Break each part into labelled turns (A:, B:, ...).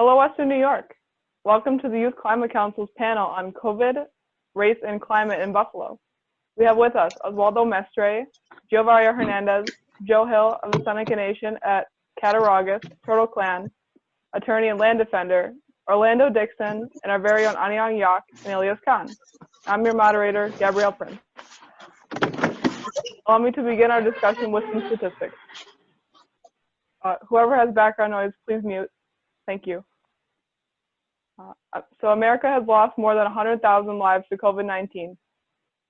A: Hello, Western New York. Welcome to the Youth Climate Council's panel on COVID, race, and climate in Buffalo. We have with us Oswaldo Mestre, Geovaira Hernandez, Joe Hill of the Seneca Nation at Cattaraugus, Turtle Clan, attorney and land defender, Orlando Dickson, and our very own Anyiang Yak and Ilyas Khan. I'm your moderator, Gabby Prince. Allow me to begin our discussion with some statistics. Whoever has background noise, please mute. Thank you. So America has lost more than 100,000 lives to COVID-19.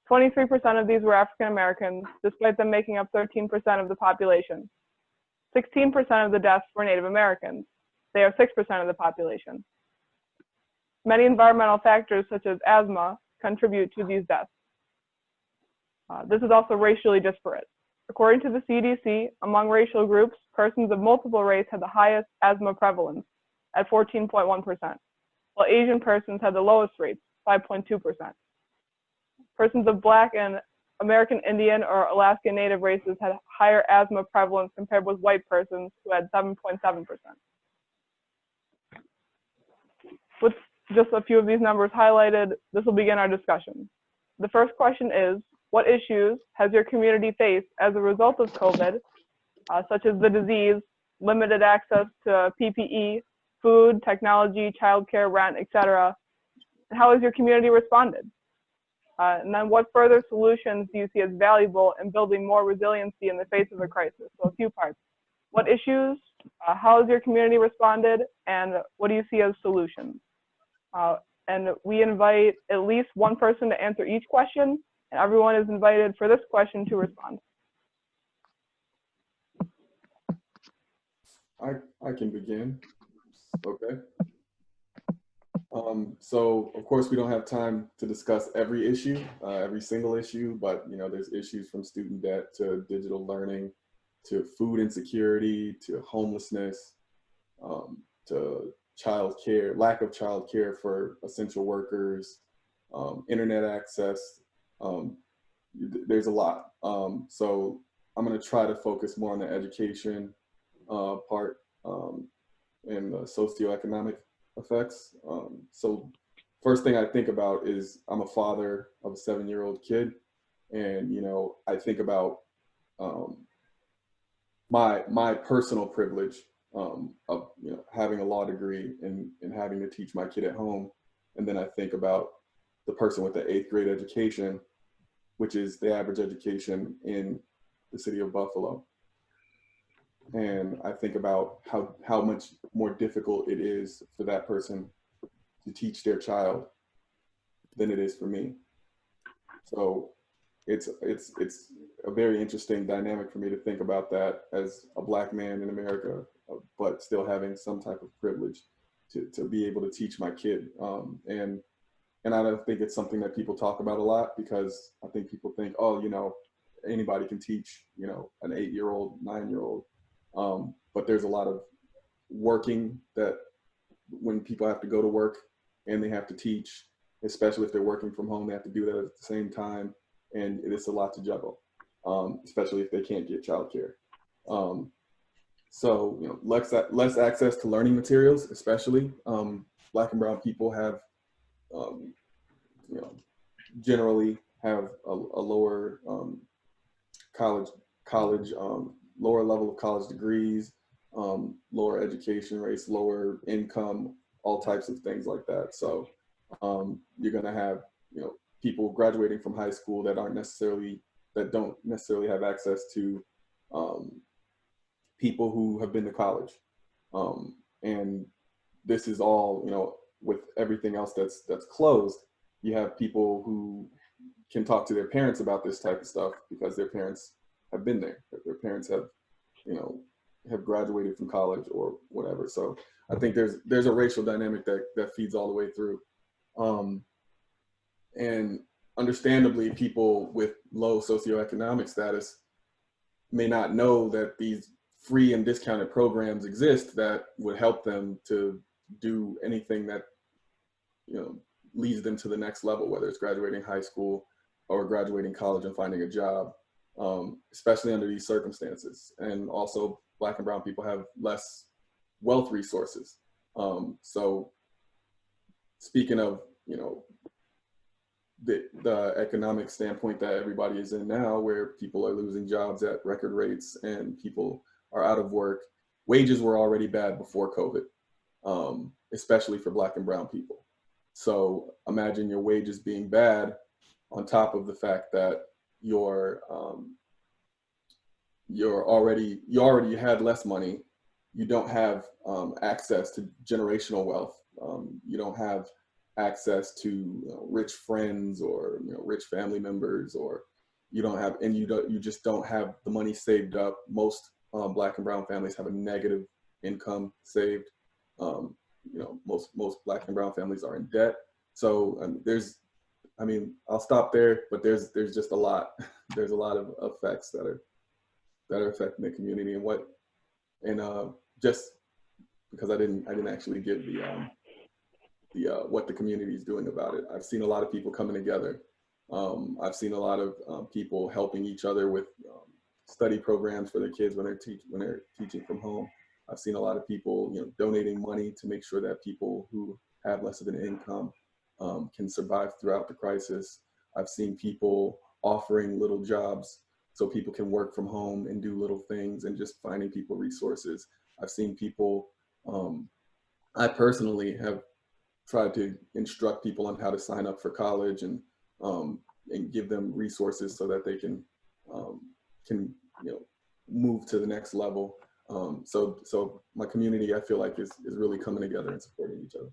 A: 23% of these were African Americans, despite them making up 13% of the population. 16% of the deaths were Native Americans. They are 6% of the population. Many environmental factors, such as asthma, contribute to these deaths. This is also racially disparate. According to the CDC, among racial groups, persons of multiple race had the highest asthma prevalence at 14.1%, while Asian persons had the lowest rates, 5.2%. Persons of Black and American Indian or Alaskan Native races had higher asthma prevalence compared with white persons who had 7.7%. With just a few of these numbers highlighted, this will begin our discussion. The first question is, what issues has your community faced as a result of COVID, such as the disease, limited access to PPE, food, technology, childcare, rent, etc.? And how has your community responded? And then what further solutions do you see as valuable in building more resiliency in the face of a crisis? So a few parts. What issues, how has your community responded, and what do you see as solutions? And we invite at least one person to answer each question, and everyone is invited for this question to respond.
B: I can begin. Okay. So of course we don't have time to discuss every issue, every single issue, but there's issues from student debt to digital learning, to food insecurity, to homelessness, to child care, lack of child care for essential workers, internet access. There's a lot. So I'm going to try to focus more on the education part and the socioeconomic effects. So first thing I think about is I'm a father of a 7-year-old kid, and I think about my personal privilege of having a law degree and having to teach my kid at home, and then I think about the person with the 8th grade education, which is the average education in the city of Buffalo. And I think about how much more difficult it is for that person to teach their child than it is for me. So it's a very interesting dynamic for me to think about that as a Black man in America, but still having some type of privilege to be able to teach my kid. And I don't think it's something that people talk about a lot, because I think people think, oh, anybody can teach, an 8-year-old, 9-year-old. But there's a lot of working that when people have to go to work and they have to teach, especially if they're working from home, they have to do that at the same time. And it's a lot to juggle, especially if they can't get childcare. So, less access to learning materials, especially Black and brown people have, generally have a lower lower level of college degrees, lower education rates, lower income, all types of things like that. So you're going to have people graduating from high school that don't necessarily have access to people who have been to college, and this is all with everything else that's closed. You have people who can talk to their parents about this type of stuff because their parents have been there. Their parents have, have graduated from college or whatever. So I think there's a racial dynamic that feeds all the way through. And understandably, people with low socioeconomic status may not know that these free and discounted programs exist that would help them to do anything that, leads them to the next level, whether it's graduating high school or graduating college and finding a job. Especially under these circumstances. And also Black and brown people have less wealth resources. So speaking of, you know, the economic standpoint that everybody is in now, where people are losing jobs at record rates and people are out of work, wages were already bad before COVID, especially for Black and brown people. So imagine your wages being bad on top of the fact that you already had less money. You don't have access to generational wealth. You don't have access to, you know, rich friends or, you know, rich family members, or you don't have, and you just don't have the money saved up. Most Black and brown families have a negative income saved. You know, most Black and brown families are in debt. So I'll stop there, but there's just a lot. There's a lot of effects that are affecting the community, and just because I didn't actually give the what the community is doing about it. I've seen a lot of people coming together. I've seen a lot of people helping each other with study programs for their kids when they're teaching from home. I've seen a lot of people, you know, donating money to make sure that people who have less of an income can survive throughout the crisis. I've seen people offering little jobs so people can work from home and do little things, and just finding people resources. I've seen people, I personally have tried to instruct people on how to sign up for college, and give them resources so that they can you know, move to the next level. So my community, I feel like, is really coming together and supporting each other.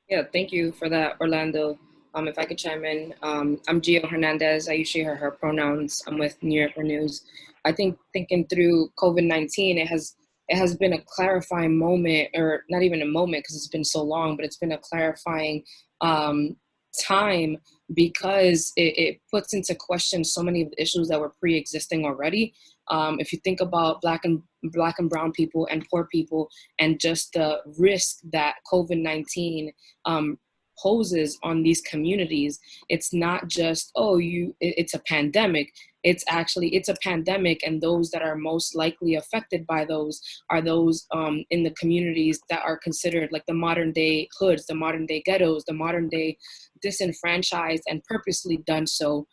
C: Yeah, thank you for that, Orlando. If I could chime in, I'm Geovaira Hernandez. I use she, her pronouns. I'm with New Yorker News. I think thinking through COVID-19, it has been a clarifying moment, or not even a moment because it's been so long, but it's been a clarifying time, because it puts into question so many of the issues that were pre-existing already. If you think about Black and brown people and poor people, and just the risk that COVID-19 poses on these communities, it's not just, it's a pandemic. It's a pandemic, and those that are most likely affected by those are those in the communities that are considered like the modern day hoods, the modern day ghettos, the modern day disenfranchised and purposely done so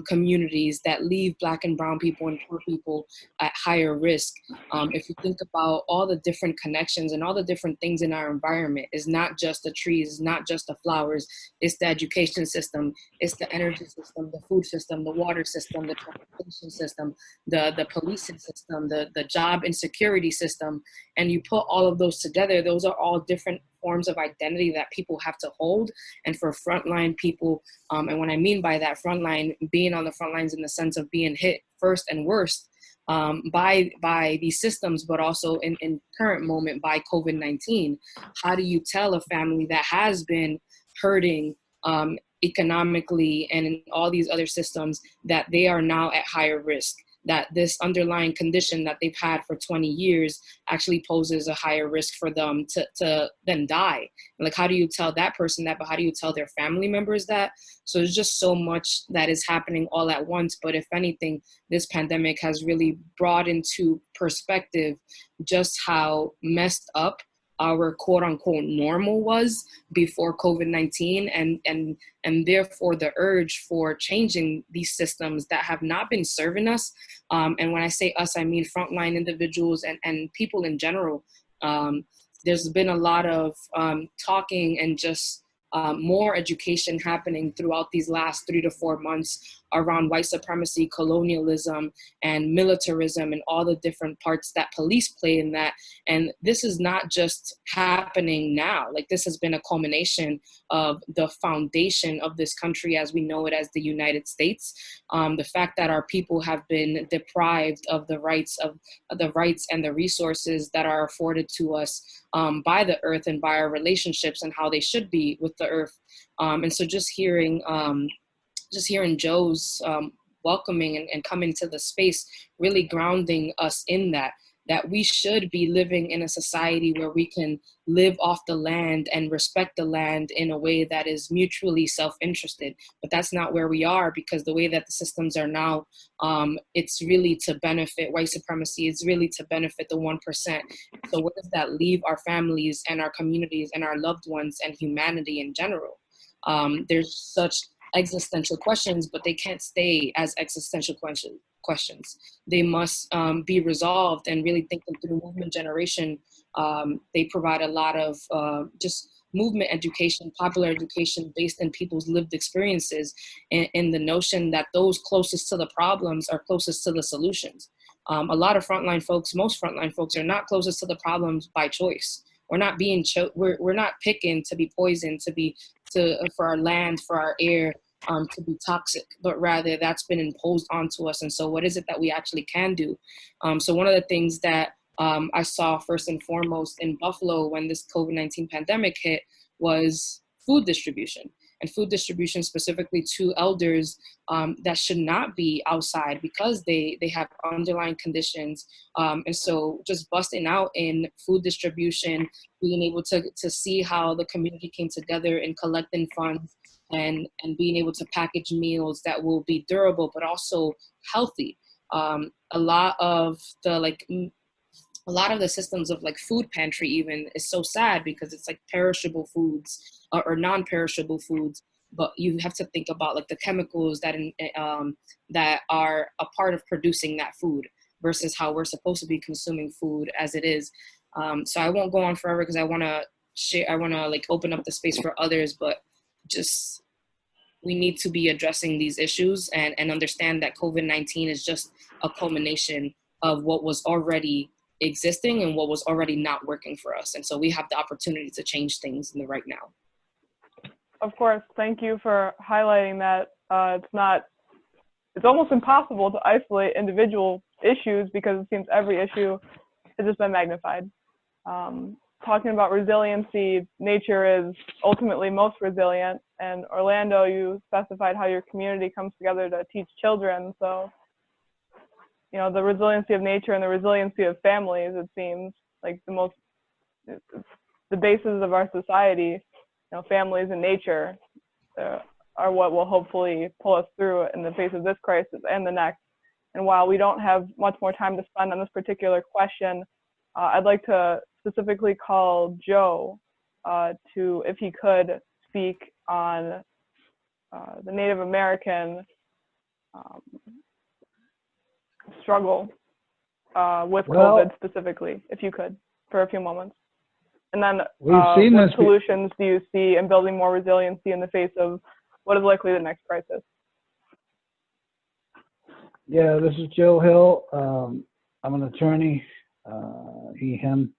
C: communities that leave Black and brown people and poor people at higher risk. If you think about all the different connections and all the different things in our environment, it's not just the trees, it's not just the flowers, it's the education system, it's the energy system, the food system, the water system, the transportation system, the policing system, the job insecurity system. And you put all of those together, those are all different forms of identity that people have to hold. And for frontline people, and what I mean by that, frontline, being on the front lines in the sense of being hit first and worst by these systems, but also in current moment by COVID-19. How do you tell a family that has been hurting economically and in all these other systems that they are now at higher risk, that this underlying condition that they've had for 20 years actually poses a higher risk for them to then die? Like, how do you tell that person that, but how do you tell their family members that? So there's just so much that is happening all at once. But if anything, this pandemic has really brought into perspective just how messed up our quote unquote normal was before COVID-19, and therefore the urge for changing these systems that have not been serving us. And when I say us, I mean frontline individuals and people in general. There's been a lot of talking and just more education happening throughout these last 3 to 4 months around white supremacy, colonialism, and militarism, and all the different parts that police play in that. And this is not just happening now. Like, this has been a culmination of the foundation of this country as we know it as the United States. The fact that our people have been deprived of the rights and the resources that are afforded to us by the earth and by our relationships and how they should be with the earth. And so just hearing Joe's welcoming and coming to the space, really grounding us in that. that we should be living in a society where we can live off the land and respect the land in a way that is mutually self-interested. But that's not where we are, because the way that the systems are now, it's really to benefit white supremacy. It's really to benefit the 1%. So where does that leave our families and our communities and our loved ones and humanity in general? There's such existential questions, but they can't stay as existential questions. They must be resolved, and really thinking through movement generation. They provide a lot of just movement education, popular education based in people's lived experiences, and in the notion that those closest to the problems are closest to the solutions. A lot of frontline folks, most frontline folks, are not closest to the problems by choice. We're not being we're not picking to be poisoned, for our land, for our air, to be toxic, but rather that's been imposed onto us. And so what is it that we actually can do? So one of the things that I saw first and foremost in Buffalo when this COVID-19 pandemic hit was food distribution. And food distribution specifically to elders that should not be outside because they have underlying conditions. And so just busting out in food distribution, being able to see how the community came together in collecting funds and being able to package meals that will be durable but also healthy. A lot of the systems of like food pantry even is so sad because it's like perishable foods or non-perishable foods, but you have to think about like the chemicals that that are a part of producing that food versus how we're supposed to be consuming food as it is. So I won't go on forever because I want to like open up the space for others, but just we need to be addressing these issues and understand that COVID-19 is just a culmination of what was already existing and what was already not working for us. And so we have the opportunity to change things in the right now.
A: Of course, thank you for highlighting that. It's almost impossible to isolate individual issues because it seems every issue has just been magnified. Talking about resiliency, nature is ultimately most resilient. And Orlando, you specified how your community comes together to teach children. So, you know, the resiliency of nature and the resiliency of families, it seems like the basis of our society. You know, families and nature are what will hopefully pull us through in the face of this crisis and the next. And while we don't have much more time to spend on this particular question, I'd like to specifically call Joe to, if he could, speak on the Native American struggle with COVID specifically, if you could, for a few moments. And then what solutions do you see in building more resiliency in the face of what is likely the next crisis?
D: Yeah, this is Joe Hill. I'm an attorney, he, him.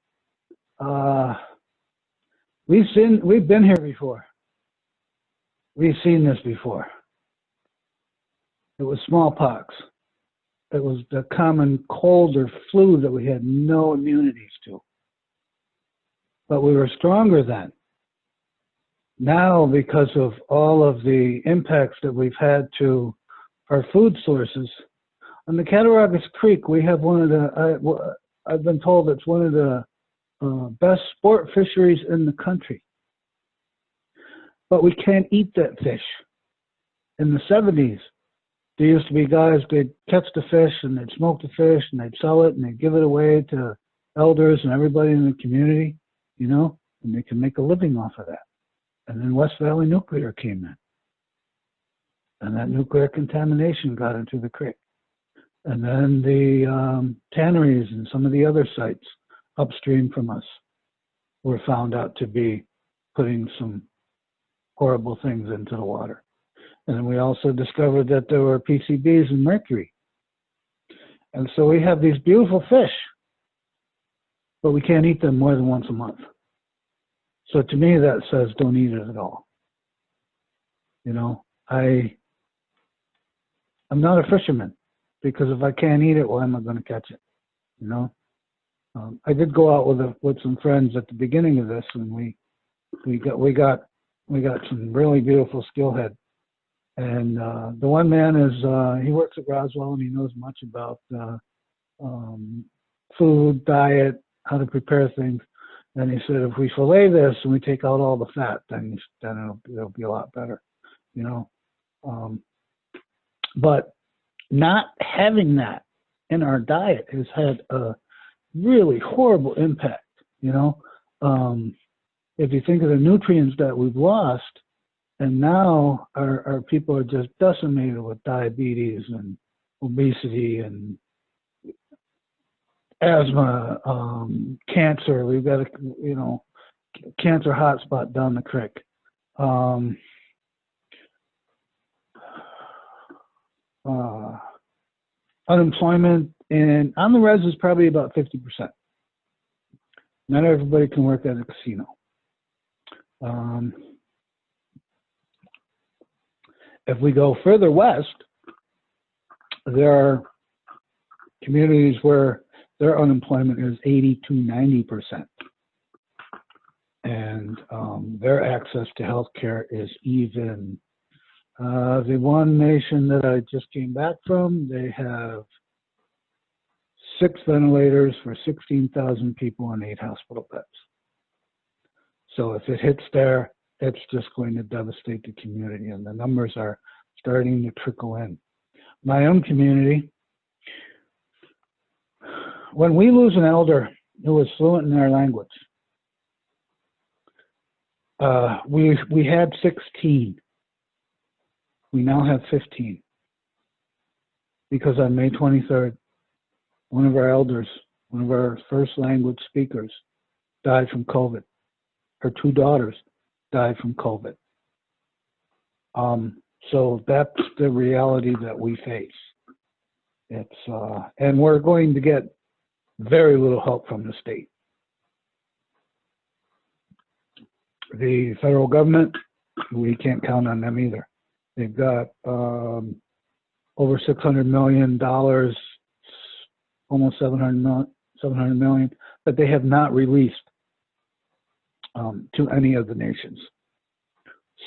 D: We've been here before. We've seen this before. It was smallpox. It was the common cold or flu that we had no immunities to. But we were stronger then. Now, because of all of the impacts that we've had to our food sources, on the Cattaraugus Creek, we have one of the, I've been told it's one of the best sport fisheries in the country. But we can't eat that fish. In the 70s, there used to be guys, they'd catch the fish and they'd smoke the fish and they'd sell it and they'd give it away to elders and everybody in the community, you know, and they can make a living off of that. And then West Valley Nuclear came in. And that nuclear contamination got into the creek. And then the tanneries and some of the other sites upstream from us were found out to be putting some horrible things into the water. And then we also discovered that there were PCBs and mercury. And so we have these beautiful fish, but we can't eat them more than once a month. So to me, that says don't eat it at all. You know, I'm not a fisherman because if I can't eat it, why am I going to catch it? You know, I did go out with some friends at the beginning of this, and we got some really beautiful skillhead. And the one man is he works at Roswell and he knows much about food, diet, how to prepare things. And he said, if we fillet this and we take out all the fat, then it'll be a lot better, you know. But not having that in our diet has had a really horrible impact, you know. If you think of the nutrients that we've lost, and now our people are just decimated with diabetes and obesity and asthma, cancer. We've got a, you know, cancer hotspot down the creek. Unemployment and on the res is probably about 50%. Not everybody can work at a casino. If we go further west, there are communities where their unemployment is 80 to 90%. And their access to health care is even. The one nation that I just came back from, they have 6 ventilators for 16,000 people and 8 hospital beds. So if it hits there, it's just going to devastate the community, and the numbers are starting to trickle in. My own community, when we lose an elder who is fluent in their language, we had 16. We now have 15. Because on May 23rd, one of our elders, one of our first language speakers, died from COVID. Her 2 daughters died from COVID. So that's the reality that we face. It's and we're going to get very little help from the state. The federal government, we can't count on them either. They've got over $600 million, almost $700 million, that they have not released to any of the nations.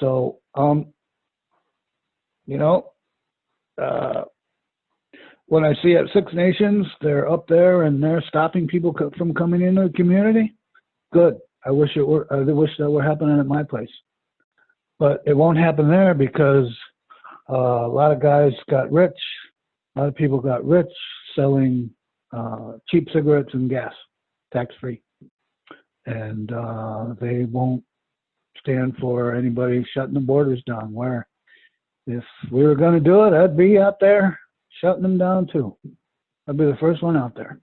D: So, you know, when I see at 6 nations, they're up there and they're stopping people from coming into the community, good. I wish that were happening at my place. But it won't happen there because a lot of guys got rich. A lot of people got rich selling cheap cigarettes and gas, tax-free. And they won't stand for anybody shutting the borders down, where if we were going to do it, I'd be out there shutting them down too. I'd be the first one out there.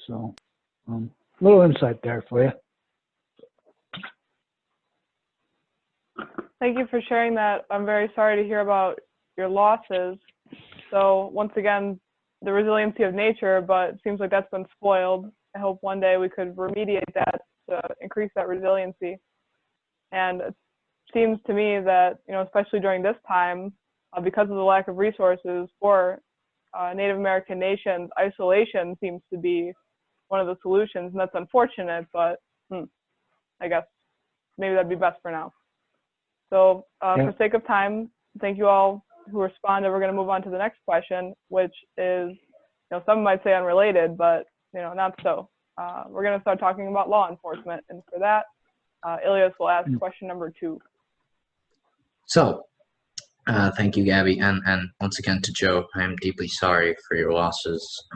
D: So, little insight there for you.
A: Thank you for sharing that. I'm very sorry to hear about your losses. So once again, the resiliency of nature, but it seems like that's been spoiled. I hope one day we could remediate that to increase that resiliency. And it seems to me that, you know, especially during this time, because of the lack of resources for Native American nations, isolation seems to be one of the solutions, and that's unfortunate, but I guess maybe that'd be best for now. So for sake of time, thank you all who responded. We're going to move on to the next question, which is, you know, some might say unrelated, but, you know, not so. We're going to start talking about law enforcement. And for that, Ilyas will ask question number 2.
E: So, thank you, Gabby. And once again to Joe, I am deeply sorry for your losses.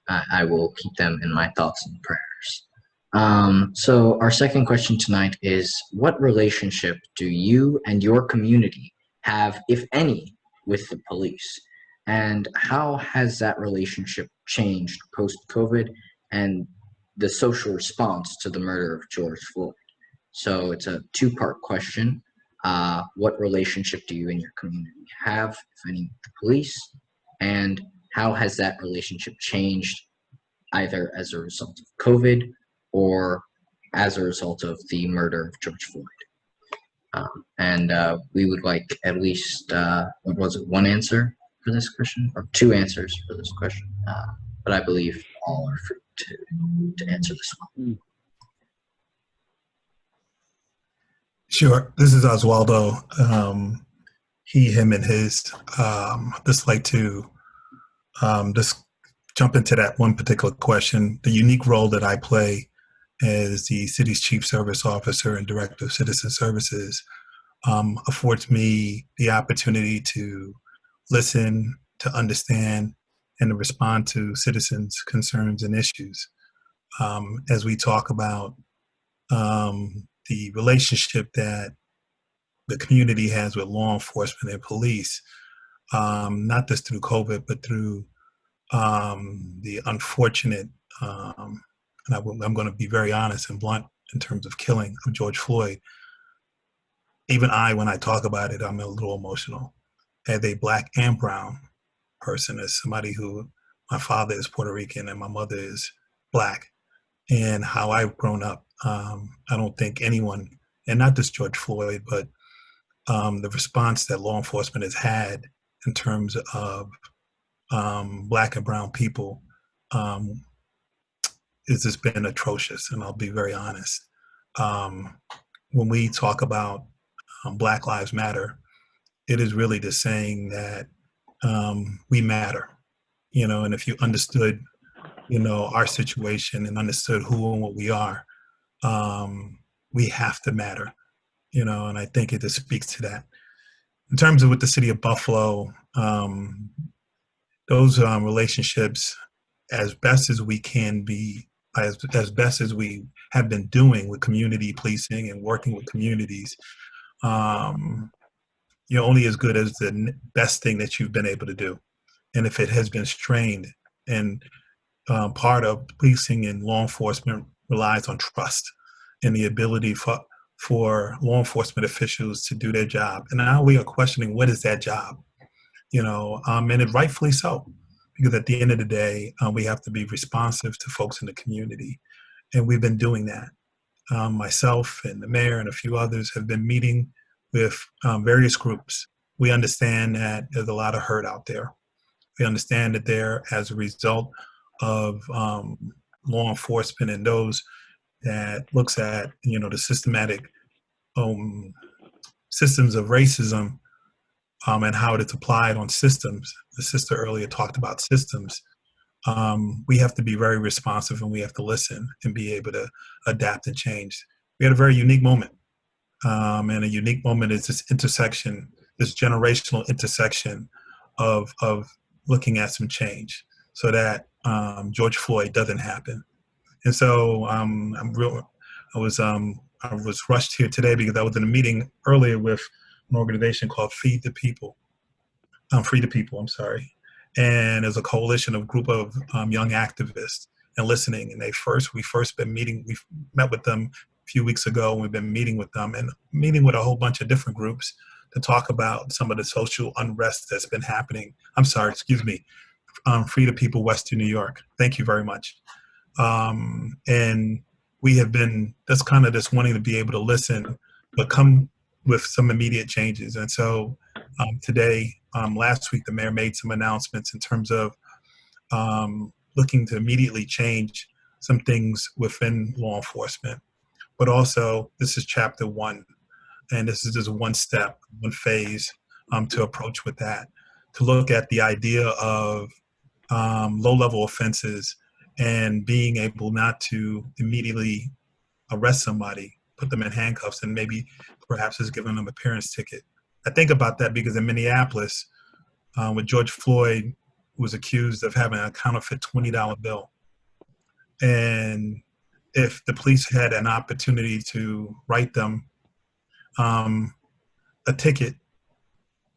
E: I will keep them in my thoughts and prayers. So our second question tonight is, what relationship do you and your community have, if any, with the police? And how has that relationship changed post-COVID and the social response to the murder of George Floyd? So it's a 2-part question. What relationship do you and your community have, if any, with the police? And how has that relationship changed either as a result of COVID or as a result of the murder of George Floyd? And we would like at least, what was it, 1 answer for this question, or 2 answers for this question. But I believe all are free to answer this one.
F: Sure. This is Oswaldo. He, him, and his dislike to jump into that one particular question. The unique role that I play as the city's chief service officer and director of citizen services affords me the opportunity to listen, to understand, and to respond to citizens' concerns and issues. As we talk about the relationship that the community has with law enforcement and police, not just through COVID, but through the unfortunate, and I'm going to be very honest and blunt in terms of killing of George Floyd. Even when I talk about it, I'm a little emotional. As a Black and brown person, as somebody who, my father is Puerto Rican and my mother is Black, and how I've grown up, I don't think anyone, and not just George Floyd, but the response that law enforcement has had in terms of Black and brown people has just been atrocious, and I'll be very honest. When we talk about Black Lives Matter, it is really just saying that we matter, and if you understood, our situation and understood who and what we are, we have to matter, and I think it just speaks to that. In terms of with the city of Buffalo, those relationships, as best as we can be, as best as we have been doing with community policing and working with communities, you're only as good as the best thing that you've been able to do. And if it has been strained, and part of policing and law enforcement relies on trust and the ability for law enforcement officials to do their job. And now we are questioning, what is that job? And it rightfully so, because at the end of the day, we have to be responsive to folks in the community. And we've been doing that. Myself and the mayor and a few others have been meeting with various groups. We understand that there's a lot of hurt out there. We understand that there, as a result of law enforcement and those that looks at, the systematic systems of racism and how it's applied on systems. The sister earlier talked about systems. We have to be very responsive, and we have to listen and be able to adapt and change. We had a very unique moment. And a unique moment is this intersection, this generational intersection of looking at some change so that George Floyd doesn't happen. And so I was rushed here today because I was in a meeting earlier with an organization called Free the People, I'm sorry. And there's a coalition of group of young activists and listening. And we met with them a few weeks ago, and we've been meeting with them and meeting with a whole bunch of different groups to talk about some of the social unrest that's been happening. Free the People, Western New York. Thank you very much. And we have been, that's kind of just wanting to be able to listen, but come with some immediate changes. And so today, last week, the mayor made some announcements in terms of looking to immediately change some things within law enforcement. But also, this is chapter 1, and this is just one step, one phase to approach with that, to look at the idea of low-level offenses and being able not to immediately arrest somebody, put them in handcuffs, and maybe perhaps just giving them a appearance ticket. I think about that because in Minneapolis, with George Floyd, was accused of having a counterfeit $20 bill. And if the police had an opportunity to write them a ticket,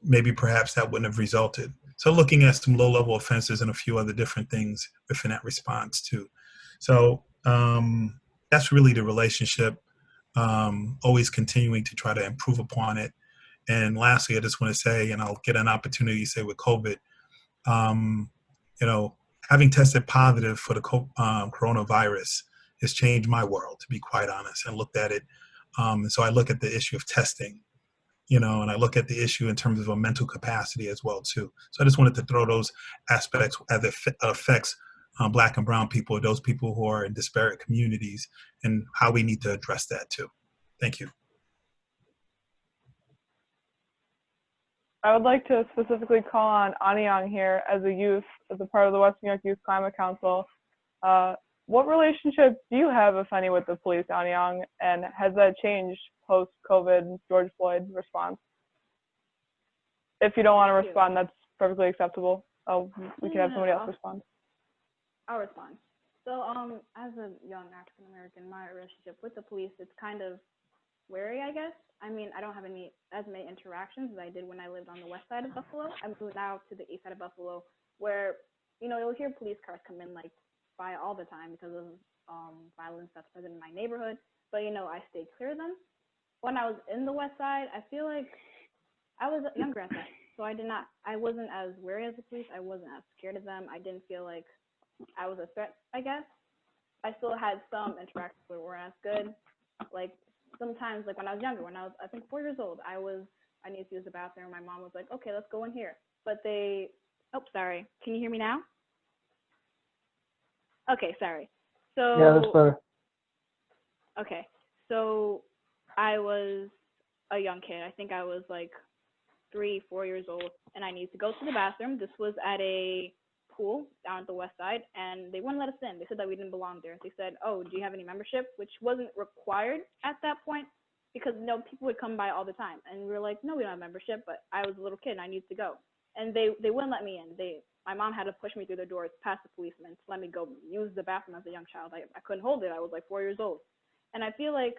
F: maybe perhaps that wouldn't have resulted. So looking at some low-level offenses and a few other different things within that response too. So that's really the relationship, always continuing to try to improve upon it. And lastly, I just want to say, and I'll get an opportunity to say with COVID, having tested positive for the coronavirus has changed my world, to be quite honest, and looked at it. And so I look at the issue of testing, and I look at the issue in terms of a mental capacity as well too. So I just wanted to throw those aspects as it affects Black and brown people, those people who are in disparate communities, and how we need to address that too. Thank you.
A: I would like to specifically call on Anyiang here as a youth, as a part of the Western New York Youth Climate Council. What relationship do you have, if any, with the police, Anyiang, and has that changed post-COVID George Floyd response? If you don't want to respond, that's perfectly acceptable. We can have somebody else respond.
G: I'll respond. So, as a young African American, my relationship with the police, it's kind of wary, I guess. I mean, I don't have as many interactions as I did when I lived on the west side of Buffalo. I moved now to the east side of Buffalo, where, you know, you'll hear police cars come in like by all the time because of violence that's present in my neighborhood. But, you know, I stayed clear of them. When I was in the west side, I feel like I was younger at that. So I wasn't as wary as the police. I wasn't as scared of them. I didn't feel like I was a threat, I guess. I still had some interactions that weren't as good. Like sometimes, like when I was younger, when I was, I think 4 years old, I needed to use the bathroom. My mom was like, okay, let's go in here. But oh, sorry. Can you hear me now? Okay, sorry. So
D: Yeah, that's better.
G: Okay, so I was a young kid. I think I was like 3, 4 years old, and I needed to go to the bathroom. This was at a pool down at the west side, and they wouldn't let us in. They said that we didn't belong there. They said, oh, do you have any membership? Which wasn't required at that point because, you know, people would come by all the time. And we were like, no, we don't have membership, but I was a little kid and I needed to go. And they wouldn't let me in. My mom had to push me through the doors past the policeman to let me go use the bathroom as a young child. I couldn't hold it. I was like 4 years old. And I feel like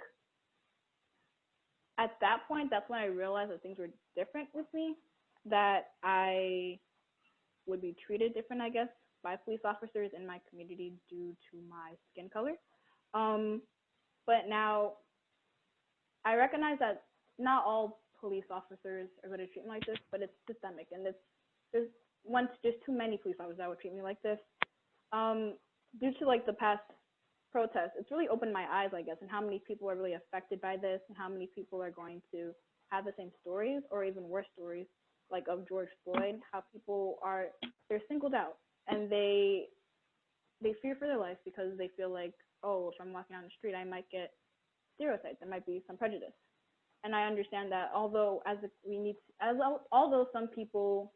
G: at that point, that's when I realized that things were different with me, that I would be treated different, I guess, by police officers in my community due to my skin color. But now I recognize that not all police officers are going to treat me like this, but it's systemic, and there's too many police officers that would treat me like this. Due to like the past protests, it's really opened my eyes, I guess, and how many people are really affected by this, and how many people are going to have the same stories or even worse stories, like of George Floyd. How people they're singled out, and they fear for their life because they feel like, oh, if I'm walking down the street, I might get stereotyped. There might be some prejudice. And I understand that although although some people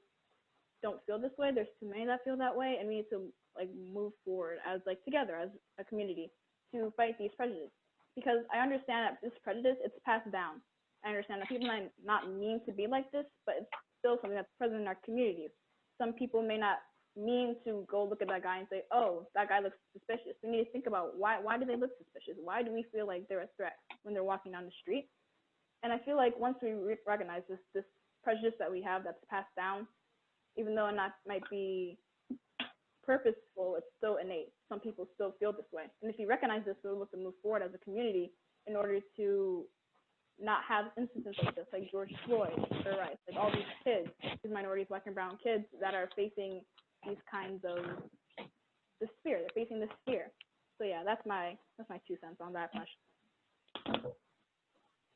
G: don't feel this way, there's too many that feel that way, and we need to like move forward as like together as a community to fight these prejudices. Because I understand that this prejudice, it's passed down. I understand that people might not mean to be like this, but it's still something that's present in our communities. Some people may not mean to go look at that guy and say, oh, that guy looks suspicious. We need to think about why do they look suspicious? Why do we feel like they're a threat when they're walking down the street? And I feel like once we recognize this prejudice that we have that's passed down, even though it might be purposeful, it's still innate. Some people still feel this way. And if you recognize this, we're able to move forward as a community in order to not have instances like this, like George Floyd, or right, like all these kids, these minorities, black and brown kids that are facing these kinds of this fear. They're facing this fear. So yeah, that's my 2 cents on that question.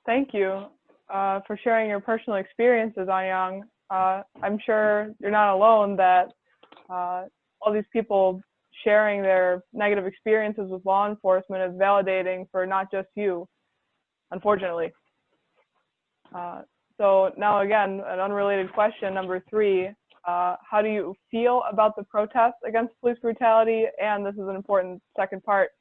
A: Thank you for sharing your personal experiences, Anyiang. I'm sure you're not alone that all these people sharing their negative experiences with law enforcement is validating for not just you, unfortunately. So now again, an unrelated question, number 3, how do you feel about the protests against police brutality? And this is an important second part.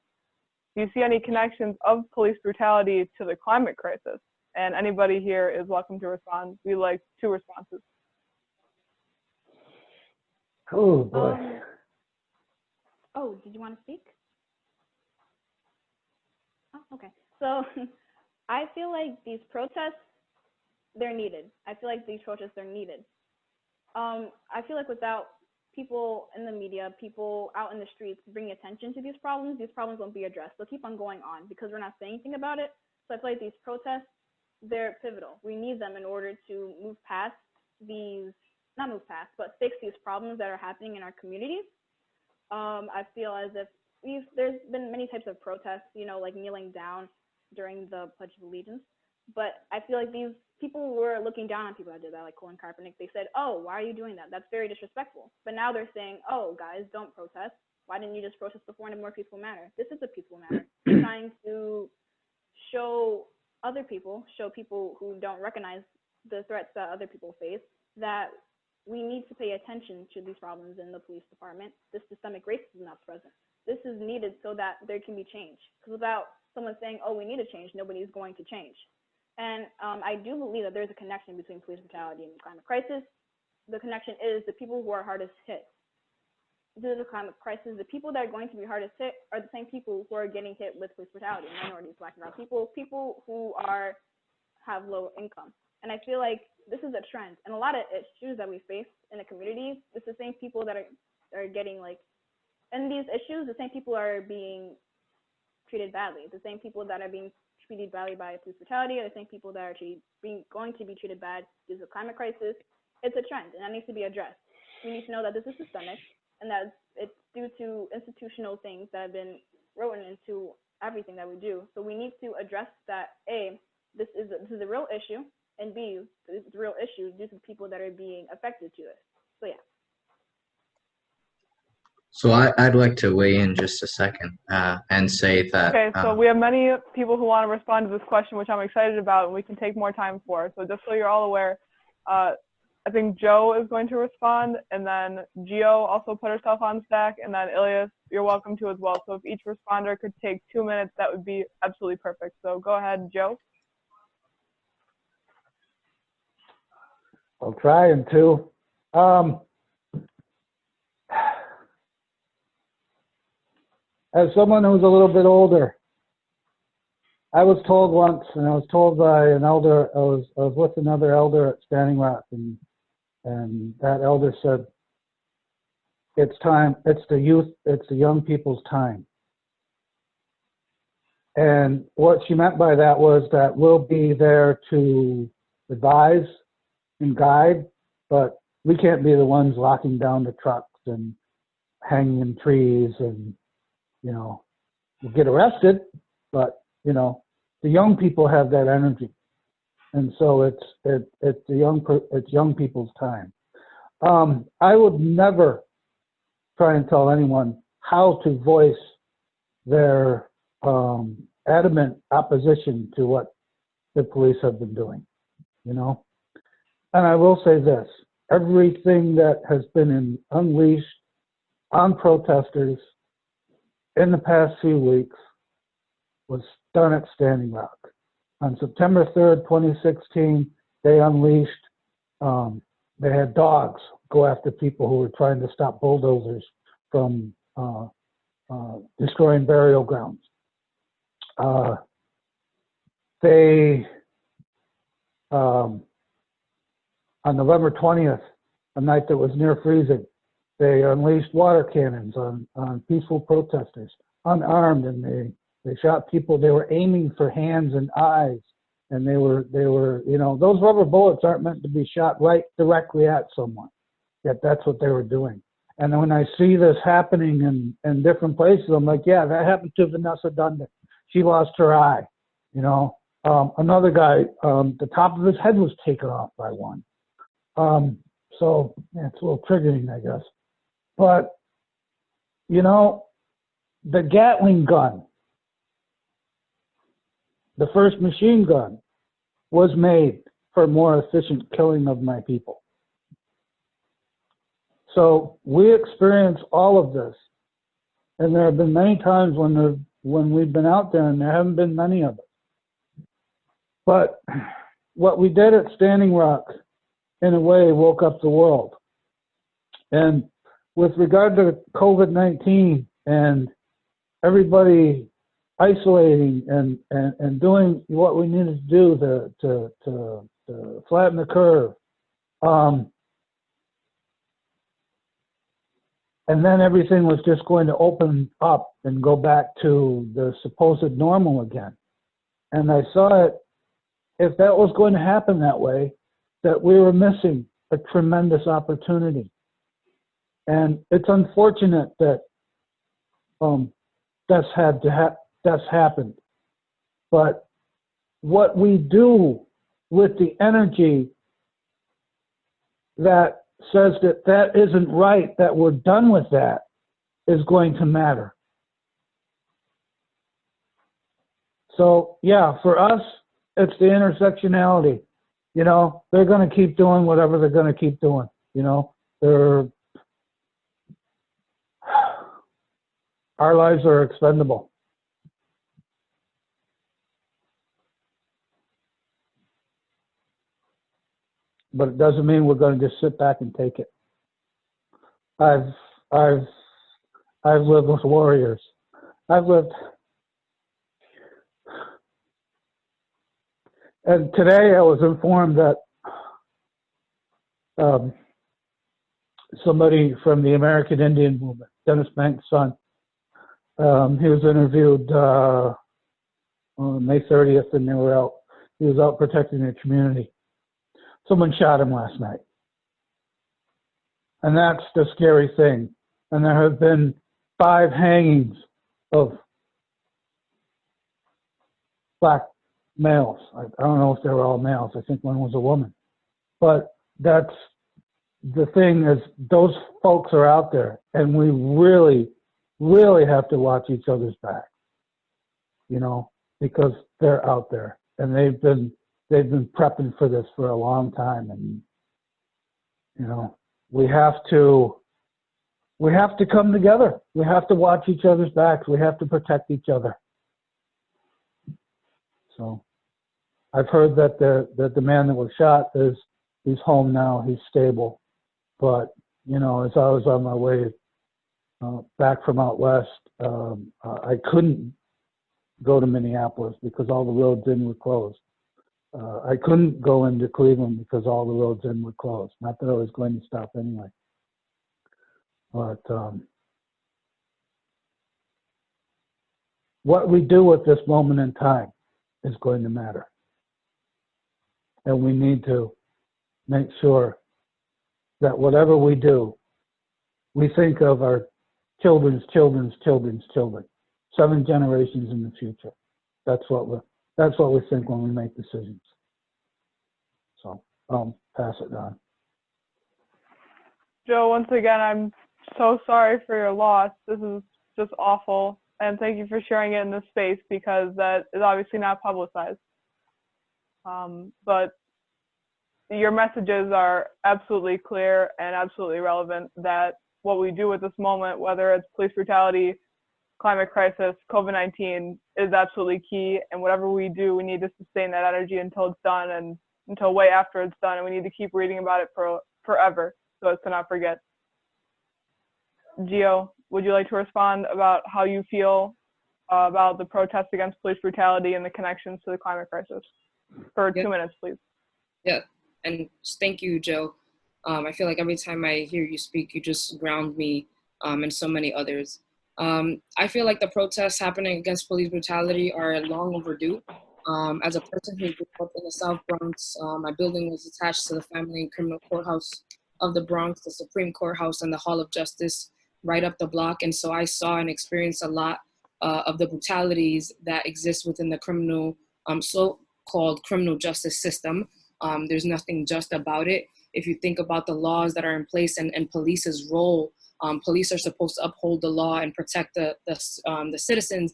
A: Do you see any connections of police brutality to the climate crisis? And anybody here is welcome to respond. We like 2 responses.
D: Oh boy.
G: Did you want to speak? Oh, okay. So I feel like these protests, they're needed. I feel like these protests are needed. I feel like without people in the media, people out in the streets bringing attention to these problems won't be addressed. They'll keep on going on because we're not saying anything about it. So I feel like these protests, they're pivotal. We need them in order to but fix these problems that are happening in our communities. I feel as if there's been many types of protests, you know, like kneeling down during the Pledge of Allegiance. But I feel like these people were looking down on people that did that, like Colin Kaepernick. They said, oh, why are you doing that? That's very disrespectful. But now they're saying, oh, guys, don't protest. Why didn't you just protest before in a more peaceful manner? This is a peaceful manner. We're trying to show people who don't recognize the threats that other people face, that we need to pay attention to these problems in the police department. This systemic racism that's present. This is needed so that there can be change. Because without someone saying, oh, we need a change, nobody's going to change. And I do believe that there's a connection between police brutality and the climate crisis. The connection is the people who are hardest hit. Due to the climate crisis, the people that are going to be hardest hit are the same people who are getting hit with police brutality: minorities, Black and brown people, people who have low income. And I feel like this is a trend. And a lot of issues that we face in the communities, it's the same people that are getting, like, in these issues, the same people are being treated badly. The same people that are being treated badly by police brutality are the same people that are actually going to be treated bad due to the climate crisis. It's a trend, and that needs to be addressed. We need to know that this is systemic, and that it's due to institutional things that have been written into everything that we do. So we need to address that. A, this is a real issue, and B, this is a real issue due to people that are being affected to it. So yeah.
E: So I'd like to weigh in just a second and say that.
A: Okay, so we have many people who want to respond to this question, which I'm excited about, and we can take more time for. So just so you're all aware, I think Joe is going to respond, and then Geo also put herself on stack, and then Ilyas, you're welcome to as well. So if each responder could take 2 minutes, that would be absolutely perfect. So go ahead, Joe.
D: I'll try and to. As someone who's a little bit older, I was told once, and I was told by an elder, I was with another elder at Standing Rock, and that elder said, it's time, it's the youth, it's the young people's time. And what she meant by that was that we'll be there to advise and guide, but we can't be the ones locking down the trucks and hanging in trees, and, you know, we'll get arrested, but, you know, the young people have that energy. And so it's young people's time. I would never try and tell anyone how to voice their adamant opposition to what the police have been doing, you know. And I will say this: everything that has been unleashed on protesters in the past few weeks was done at Standing Rock. On September 3rd, 2016, they unleashed, they had dogs go after people who were trying to stop bulldozers from destroying burial grounds. On November 20th, a night that was near freezing, they unleashed water cannons on peaceful protesters, unarmed, and they shot people. They were aiming for hands and eyes, and they were, you know, those rubber bullets aren't meant to be shot right directly at someone, yet that's what they were doing. And when I see this happening in different places, I'm like, yeah, that happened to Vanessa Dundon. She lost her eye, you know. Another guy, the top of his head was taken off by one. So yeah, it's a little triggering, I guess. But, you know, the Gatling gun, the first machine gun, was made for more efficient killing of my people. So we experience all of this. And there have been many times when we've been out there, and there haven't been many of it. But what we did at Standing Rock, in a way, woke up the world. And with regard to COVID-19 and everybody isolating and doing what we needed to do to flatten the curve, and then everything was just going to open up and go back to the supposed normal again. And I saw it, if that was going to happen that way, that we were missing a tremendous opportunity. And it's unfortunate that that's happened. But what we do with the energy that says that that isn't right, that we're done with that, is going to matter. So yeah, for us, it's the intersectionality. you know, they're going to keep doing whatever they're going to keep doing. You know, our lives are expendable. But it doesn't mean we're going to just sit back and take it. I've lived with warriors. And today I was informed that somebody from the American Indian movement, Dennis Banks' son, he was interviewed on May 30th, and he was out protecting the community. Someone shot him last night. And that's the scary thing. And there have been 5 hangings of black males. I don't know if they were all males. I think one was a woman. But that's the thing, is those folks are out there, and we really, really have to watch each other's back, you know, because they're out there, and they've been prepping for this for a long time. And, you know, we have to come together. We have to watch each other's backs. We have to protect each other. So I've heard that the man that was shot he's home now. He's stable. But, you know, as I was on my way back from out west, I couldn't go to Minneapolis because all the roads in were closed. I couldn't go into Cleveland because all the roads in were closed. Not that I was going to stop anyway. But what we do at this moment in time is going to matter. And we need to make sure that whatever we do, we think of our children's children's children's children, 7 generations in the future. That's what we think when we make decisions. So I'll pass it on.
A: Joe, once again, I'm so sorry for your loss. This is just awful. And thank you for sharing it in this space, because that is obviously not publicized. But your messages are absolutely clear and absolutely relevant, that what we do at this moment, whether it's police brutality, climate crisis, COVID-19, is absolutely key. And whatever we do, we need to sustain that energy until it's done, and until way after it's done. And we need to keep reading about it forever so as to not forget. Gio, would you like to respond about how you feel about the protests against police brutality and the connections to the climate crisis? For 2 minutes, please.
C: Yeah, and thank you, Joe. I feel like every time I hear you speak, you just ground me and so many others. I feel like the protests happening against police brutality are long overdue. As a person who grew up in the South Bronx, my building was attached to the Family and Criminal Courthouse of the Bronx, the Supreme Courthouse, and the Hall of Justice right up the block. And so I saw and experienced a lot of the brutalities that exist within the criminal, so-called criminal justice system. There's nothing just about it. If you think about the laws that are in place and police's role, police are supposed to uphold the law and protect the citizens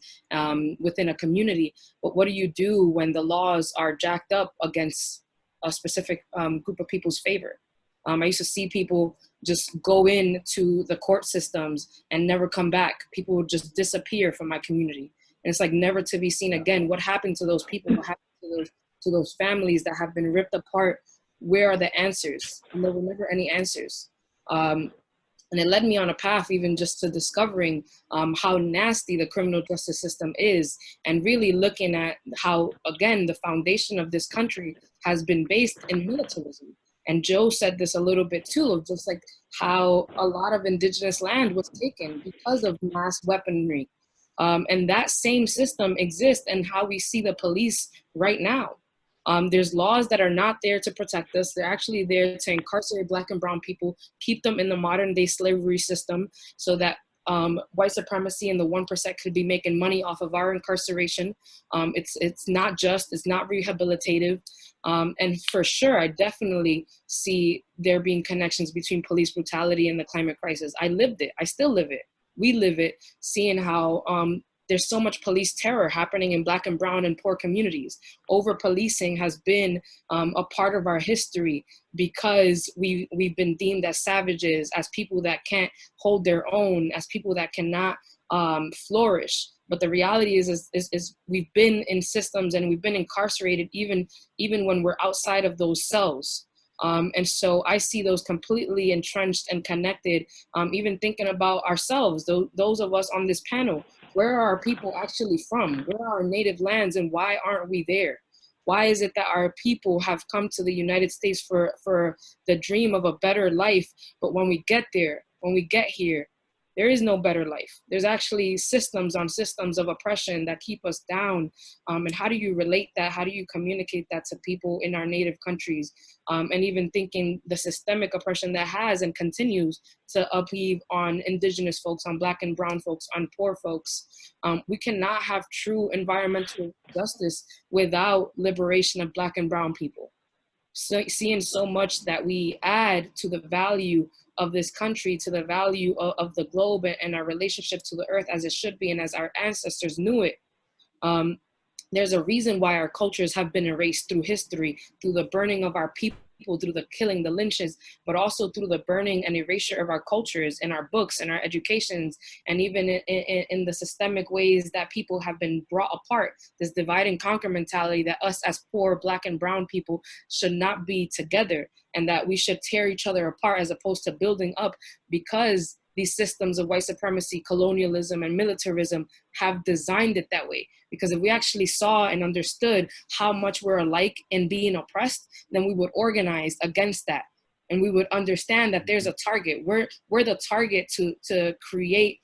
C: within a community. But what do you do when the laws are jacked up against a specific group of people's favor? I used to see people just go into the court systems and never come back. People would just disappear from my community. And it's like never to be seen again. What happened to those people? What happened to those families that have been ripped apart? Where are the answers? And there were never any answers. And it led me on a path even just to discovering how nasty the criminal justice system is, and really looking at how, again, the foundation of this country has been based in militarism. And Joe said this a little bit too, of just like how a lot of indigenous land was taken because of mass weaponry. And that same system exists in how we see the police right now. There's laws that are not there to protect us. They're actually there to incarcerate Black and brown people, keep them in the modern day slavery system so that white supremacy and the 1% could be making money off of our incarceration. It's not just, it's not rehabilitative. And for sure, I definitely see there being connections between police brutality and the climate crisis. I lived it. I still live it. We live it, seeing how there's so much police terror happening in Black and brown and poor communities. Over-policing has been a part of our history because we've been deemed as savages, as people that can't hold their own, as people that cannot flourish. But the reality is we've been in systems and we've been incarcerated even when we're outside of those cells. And so I see those completely entrenched and connected, even thinking about ourselves, those of us on this panel. Where are our people actually from? Where are our native lands, and why aren't we there? Why is it that our people have come to the United States for the dream of a better life, but when we get here, there is no better life. There's actually systems on systems of oppression that keep us down. And how do you relate that? How do you communicate that to people in our native countries? And even thinking the systemic oppression that has and continues to upheave on indigenous folks, on Black and brown folks, on poor folks. We cannot have true environmental justice without liberation of Black and brown people. So, seeing so much that we add to the value of this country, to the value of the globe and our relationship to the earth as it should be and as our ancestors knew it. There's a reason why our cultures have been erased through history, through the burning of our people, through the killing, the lynches, but also through the burning and erasure of our cultures and our books and our educations, and even in the systemic ways that people have been brought apart, this divide and conquer mentality that us as poor Black and brown people should not be together, and that we should tear each other apart as opposed to building up, because these systems of white supremacy, colonialism, and militarism have designed it that way. Because if we actually saw and understood how much we're alike in being oppressed, then we would organize against that. And we would understand that there's a target. We're the target to create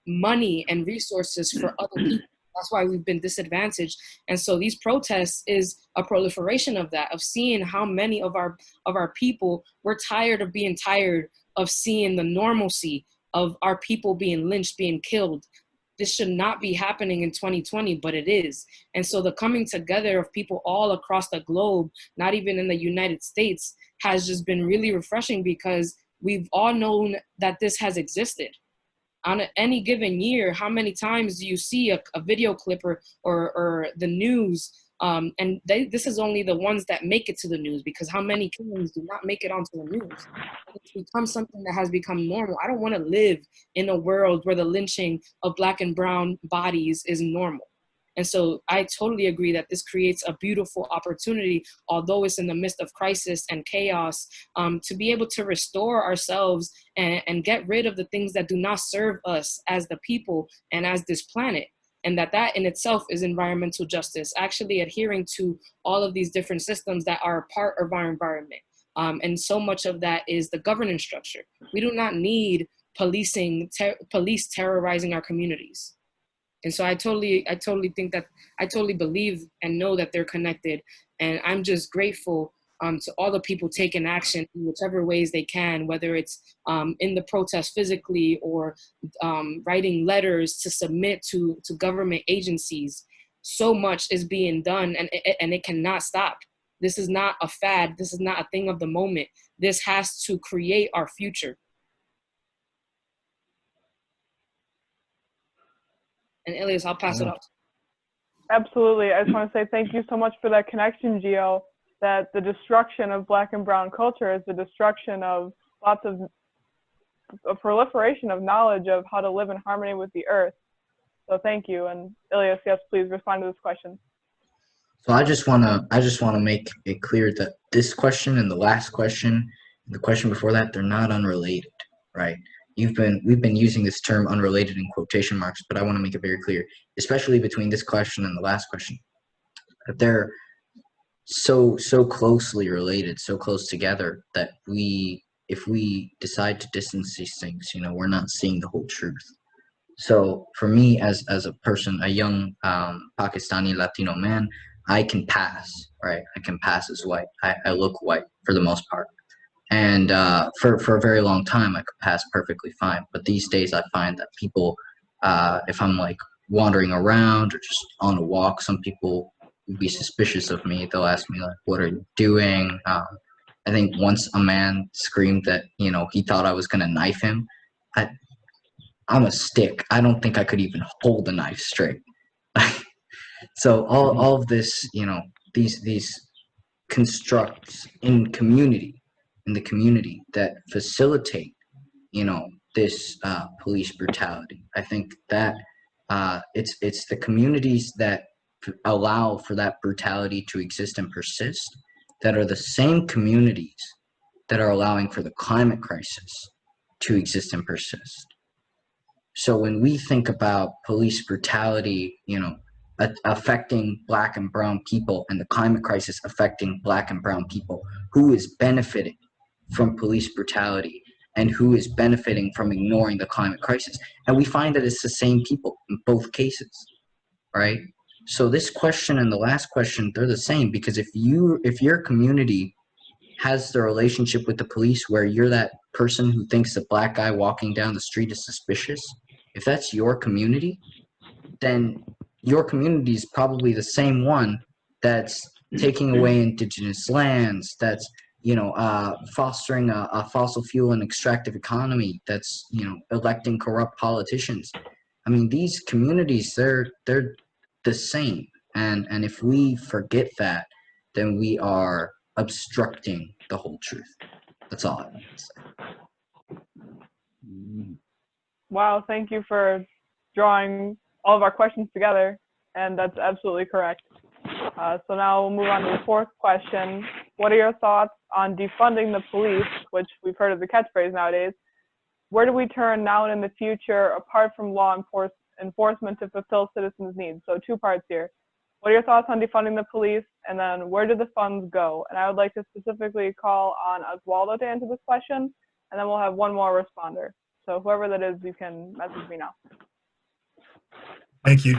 C: money and resources for other people. That's why we've been disadvantaged. And so these protests is a proliferation of that, of seeing how many of our people, we're tired of being tired of seeing the normalcy of our people being lynched, being killed. This should not be happening in 2020, but it is. And so the coming together of people all across the globe, not even in the United States, has just been really refreshing, because we've all known that this has existed. On any given year, how many times do you see a video clip or the news? This is only the ones that make it to the news, because how many killings do not make it onto the news? It's become something that has become normal. I don't want to live in a world where the lynching of Black and brown bodies is normal. And so I totally agree that this creates a beautiful opportunity, although it's in the midst of crisis and chaos, to be able to restore ourselves and get rid of the things that do not serve us as the people and as this planet. And that in itself is environmental justice, actually adhering to all of these different systems that are a part of our environment. And so much of that is the governance structure. We do not need police terrorizing our communities. And so I totally think that, I totally believe and know that they're connected. And I'm just grateful to all the people taking action in whichever ways they can, whether it's in the protest physically or writing letters to submit to government agencies. So much is being done, and it cannot stop. This is not a fad. This is not a thing of the moment. This has to create our future. And Ilyas, I'll pass it off.
A: Absolutely. I just want to say thank you so much for that connection, Gio, that the destruction of Black and brown culture is the destruction of lots of a proliferation of knowledge of how to live in harmony with the earth. So thank you. And Ilyas, yes, please respond to this question.
E: So I just wanna make it clear that this question and the last question, and the question before that, they're not unrelated, right? We've been using this term unrelated in quotation marks, but I want to make it very clear, especially between this question and the last question, that they're so closely related, so close together, that if we decide to distance these things, we're not seeing the whole truth. So for me, as a person, a young Pakistani Latino man, I can pass, right? I can pass as white. I look white for the most part. And for a very long time, I could pass perfectly fine. But these days, I find that people, if I'm like wandering around or just on a walk, some people would be suspicious of me. They'll ask me like, "What are you doing?" I think once a man screamed that he thought I was gonna knife him. I'm a stick. I don't think I could even hold a knife straight. So all of this, you know, these constructs in the community that facilitate, you know, this police brutality. I think that it's the communities that allow for that brutality to exist and persist that are the same communities that are allowing for the climate crisis to exist and persist. So when we think about police brutality, you know, affecting Black and brown people, and the climate crisis affecting Black and brown people, who is benefiting from police brutality and who is benefiting from ignoring the climate crisis? And we find that it's the same people in both cases, right? So this question and the last question, they're the same, because if your community has the relationship with the police where you're that person who thinks the Black guy walking down the street is suspicious, if that's your community, then your community is probably the same one that's taking away indigenous lands, that's, you know, fostering a fossil fuel and extractive economy, that's, you know, electing corrupt politicians. I mean, these communities, they're the same. And if we forget that, then we are obstructing the whole truth. That's all I want to say.
A: Wow, thank you for drawing all of our questions together, and that's absolutely correct. So now we'll move on to the fourth question. What are your thoughts on defunding the police, which we've heard as a catchphrase nowadays? Where do we turn now and in the future, apart from law enforcement, to fulfill citizens' needs? So 2 parts here. What are your thoughts on defunding the police, and then where do the funds go? And I would like to specifically call on Oswaldo to answer this question, and then we'll have one more responder. So whoever that is, you can message me now.
F: Thank you.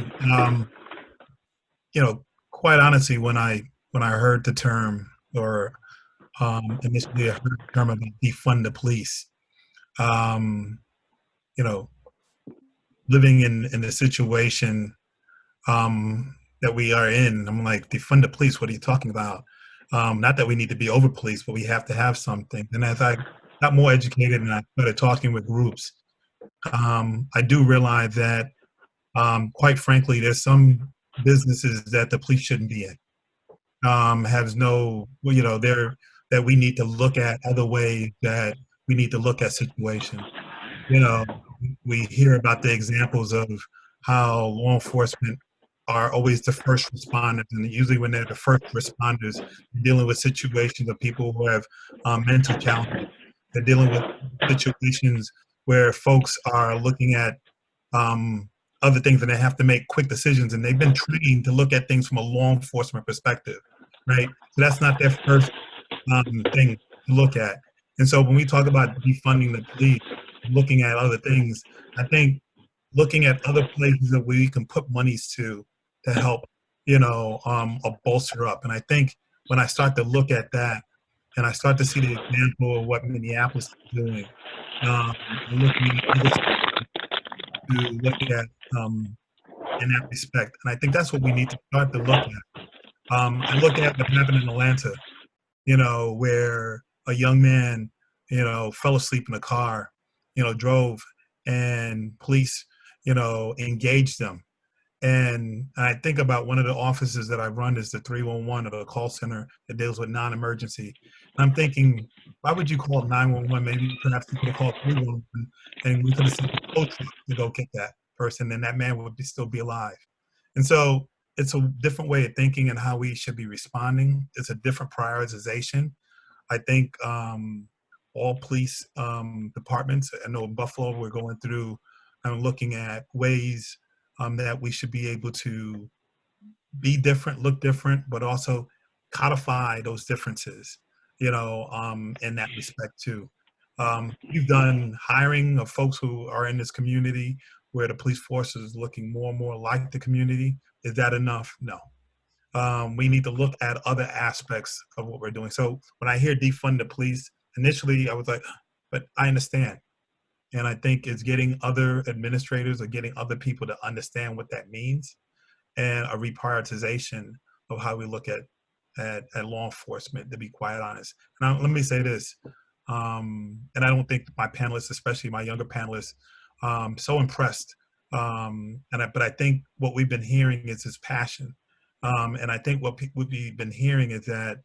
F: You know, quite honestly, when I heard the term, or initially I heard the term about defund the police, you know, living in the situation that we are in, I'm like, defund the police, what are you talking about? Not that we need to be over police, but we have to have something. And as I got more educated and I started talking with groups, I do realize that, quite frankly, there's some businesses that the police shouldn't be in. Has no, you know, that we need to look at other ways, that we need to look at situations. You know, we hear about the examples of how law enforcement are always the first responders, and usually when they're the first responders, they're dealing with situations of people who have mental challenges. They're dealing with situations where folks are looking at other things, and they have to make quick decisions, and they've been trained to look at things from a law enforcement perspective, right? So that's not their first thing to look at. And so when we talk about defunding the police, looking at other things, I think looking at other places that we can put monies to help, you know, or bolster up. And I think when I start to look at that, and I start to see the example of what Minneapolis is doing, looking at other to look at in that respect. And I think that's what we need to start to look at. I look at what happened in Atlanta, you know, where a young man, you know, fell asleep in a car, you know, drove, and police, you know, engaged them. And I think about one of the offices that I run is the 311, or the call center that deals with non-emergency. And I'm thinking, why would you call 911? Maybe perhaps you could have called 311, and we could have sent a tow truck to go get that person, and that man would still be alive. And so it's a different way of thinking and how we should be responding. It's a different prioritization. I think all police departments, I know in Buffalo, we're going through and looking at ways that we should be able to be different, look different, but also codify those differences, you know, in that respect too. We've done hiring of folks who are in this community where the police force is looking more and more like the community. Is that enough? No. We need to look at other aspects of what we're doing. So when I hear defund the police, initially I was like, but I understand. And I think it's getting other administrators or getting other people to understand what that means, and a reprioritization of how we look at law enforcement, to be quite honest. And let me say this, and I don't think my panelists, especially my younger panelists, So impressed. But I think what we've been hearing is his passion. And I think what we've been hearing is that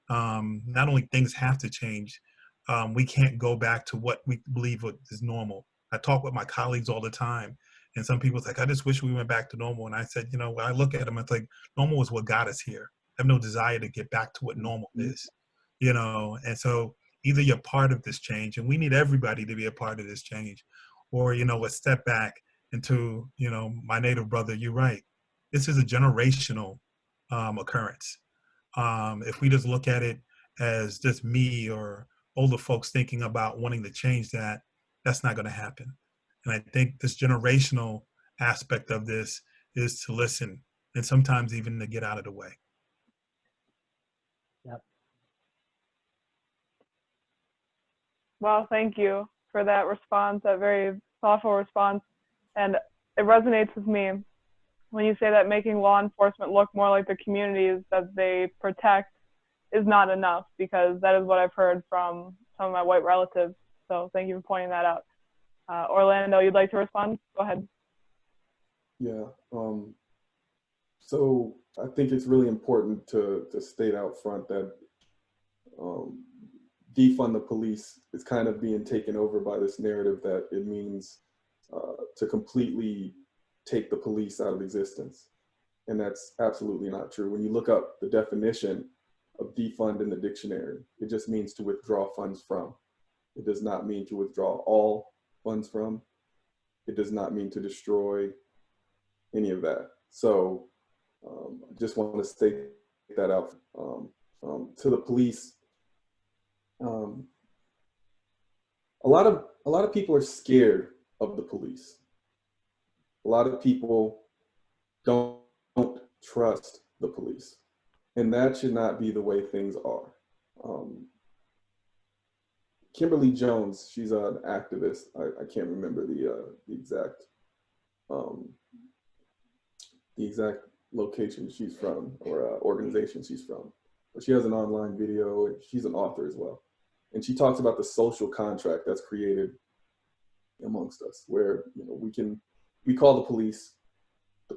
F: not only things have to change, we can't go back to what we believe is normal. I talk with my colleagues all the time, and some people's like, I just wish we went back to normal. And I said, you know, when I look at them, it's like, normal is what got us here. I have no desire to get back to what normal is, you know? And so either you're part of this change, and we need everybody to be a part of this change, or, you know, a step back into, you know, my native brother, you're right. This is a generational occurrence. If we just look at it as just me or older folks thinking about wanting to change that, that's not going to happen. And I think this generational aspect of this is to listen and sometimes even to get out of the way.
D: Yep.
A: Well, thank you for that response, that very thoughtful response. And it resonates with me when you say that making law enforcement look more like the communities that they protect is not enough, because that is what I've heard from some of my white relatives. So thank you for pointing that out. Orlando, you'd like to respond? Go ahead.
B: Yeah. So I think it's really important to state out front that defund the police is kind of being taken over by this narrative that it means to completely take the police out of existence. And that's absolutely not true. When you look up the definition of defund in the dictionary, it just means to withdraw funds from. It does not mean to withdraw all funds from. It does not mean to destroy any of that. So I just want to state that out to the police. A lot of people are scared of the police. A lot of people don't trust the police, and that should not be the way things are. Kimberly Jones, she's an activist. I can't remember the exact location she's from or organization she's from, but she has an online video, and she's an author as well. And she talks about the social contract that's created amongst us, where, you know, we call the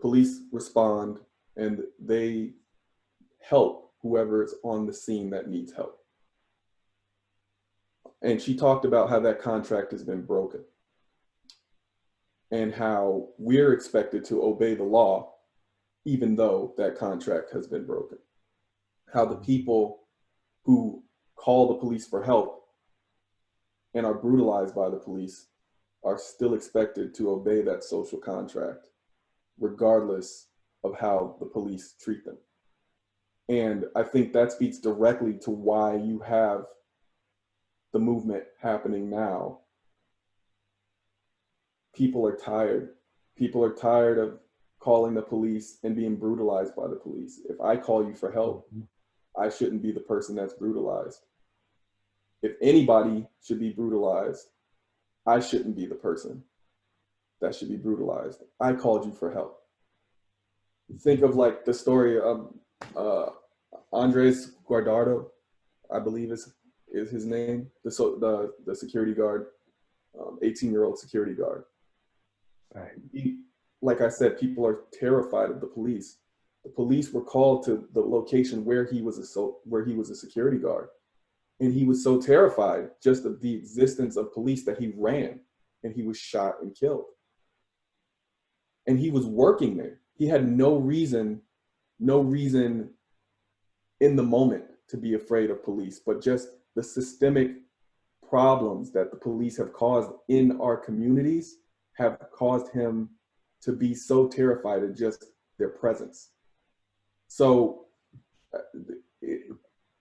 B: police respond, and they help whoever is on the scene that needs help. And she talked about how that contract has been broken and how we're expected to obey the law even though that contract has been broken. How the people who call the police for help and are brutalized by the police are still expected to obey that social contract, regardless of how the police treat them. And I think that speaks directly to why you have the movement happening now. People are tired. People are tired of calling the police and being brutalized by the police. If I call you for help, I shouldn't be the person that's brutalized. If anybody should be brutalized, I shouldn't be the person that should be brutalized. I called you for help. Think of like the story of Andres Guardado, I believe is his name, the security guard, 18-year-old security guard.
D: Right.
B: Like I said, people are terrified of the police. The police were called to the location where he was a security guard. And he was so terrified just of the existence of police that he ran, and he was shot and killed. And he was working there. He had no reason in the moment to be afraid of police, but just the systemic problems that the police have caused in our communities have caused him to be so terrified of just their presence. So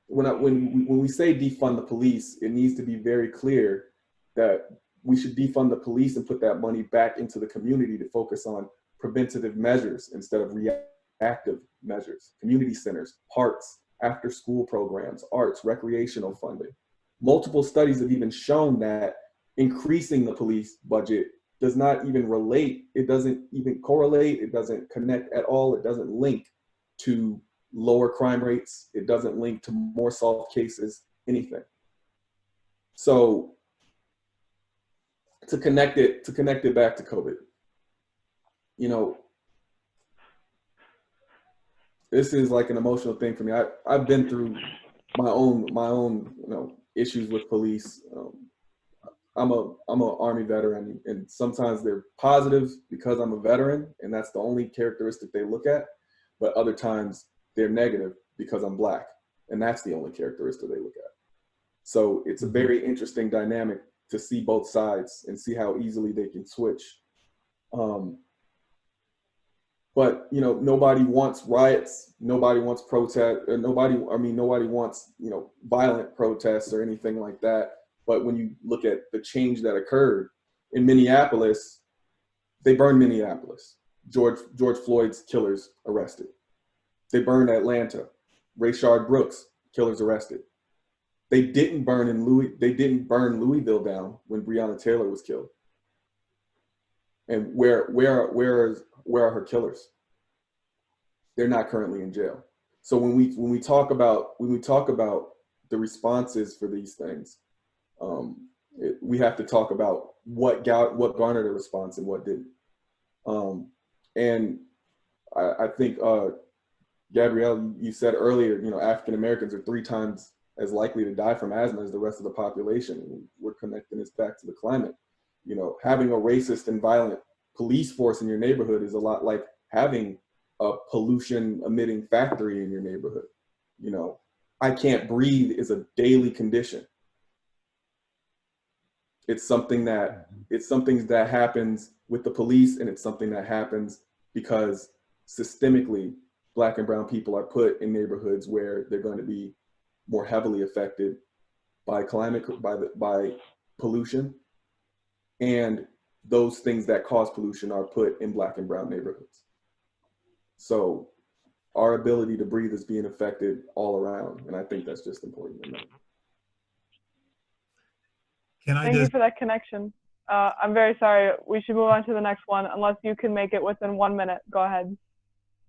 B: when we say defund the police, it needs to be very clear that we should defund the police and put that money back into the community to focus on preventative measures instead of reactive measures. Community centers, parks, after school programs, arts, recreational funding. Multiple studies have even shown that increasing the police budget does not even relate, it doesn't even correlate, it doesn't connect at all, it doesn't link to lower crime rates, it doesn't link to more solved cases, anything. So to connect it back to COVID, you know, this is like an emotional thing for me. I've been through my own you know, issues with police. I'm a Army veteran, and sometimes they're positive because I'm a veteran, and that's the only characteristic they look at. But other times they're negative because I'm Black, and that's the only characteristic they look at. So it's a very interesting dynamic to see both sides and see how easily they can switch. But you know, nobody wants riots, nobody wants protest, or nobody wants, you know, violent protests or anything like that. But when you look at the change that occurred in Minneapolis, they burned Minneapolis. George Floyd's killers arrested. They burned Atlanta. Rayshard Brooks, killers arrested. They didn't burn Louisville down when Breonna Taylor was killed. And where are her killers? They're not currently in jail. So when we talk about the responses for these things, we have to talk about what garnered a response and what didn't. And I think Gabrielle, you said earlier, you know, African Americans are 3 times as likely to die from asthma as the rest of the population. We're connecting this back to the climate. You know, having a racist and violent police force in your neighborhood is a lot like having a pollution emitting factory in your neighborhood. You know, I can't breathe is a daily condition. It's something that happens with the police, and it's something that happens because systemically Black and brown people are put in neighborhoods where they're going to be more heavily affected by by pollution, and those things that cause pollution are put in Black and brown neighborhoods. So our ability to breathe is being affected all around, and I think that's just important to know.
A: Thank you for that connection. I'm very sorry. We should move on to the next one, unless you can make it within 1 minute. Go ahead.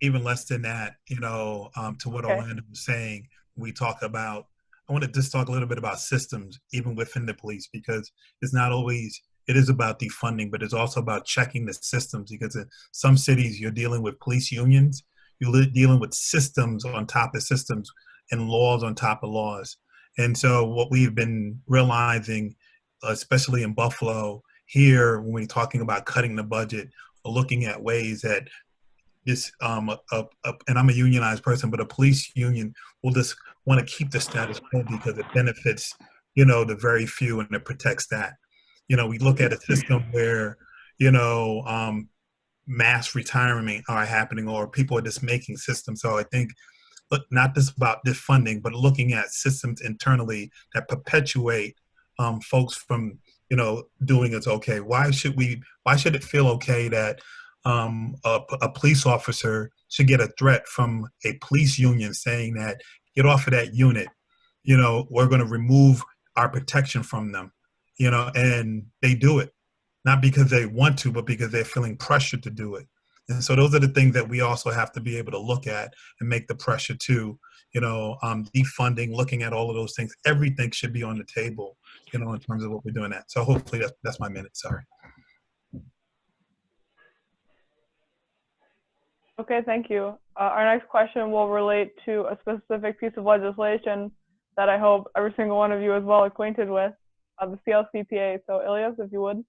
F: Even less than that, you know, to what Orlando was saying, we talk about, I want to just talk a little bit about systems, even within the police, because it's not always, it is about defunding, but it's also about checking the systems, because in some cities you're dealing with police unions, you're dealing with systems on top of systems and laws on top of laws. And so what we've been realizing, especially in Buffalo, here, when we're talking about cutting the budget, or looking at ways that this, and I'm a unionized person, but a police union will just want to keep the status quo because it benefits, you know, the very few, and it protects that. You know, we look at a system where, you know, mass retirement are happening, or people are just making systems. So I think, look, not just about defunding, but looking at systems internally that perpetuate folks from, you know, doing it's okay. Why should it feel okay that a police officer should get a threat from a police union saying that, get off of that unit, you know, we're going to remove our protection from them, you know, and they do it, not because they want to, but because they're feeling pressured to do it. And so those are the things that we also have to be able to look at and make the pressure to, you know, defunding, looking at all of those things. Everything should be on the table, you know, in terms of what we're doing at. So hopefully that's my minute, sorry.
A: Okay, thank you. Our next question will relate to a specific piece of legislation that I hope every single one of you is well acquainted with, the CLCPA. So Ilyas, if you would.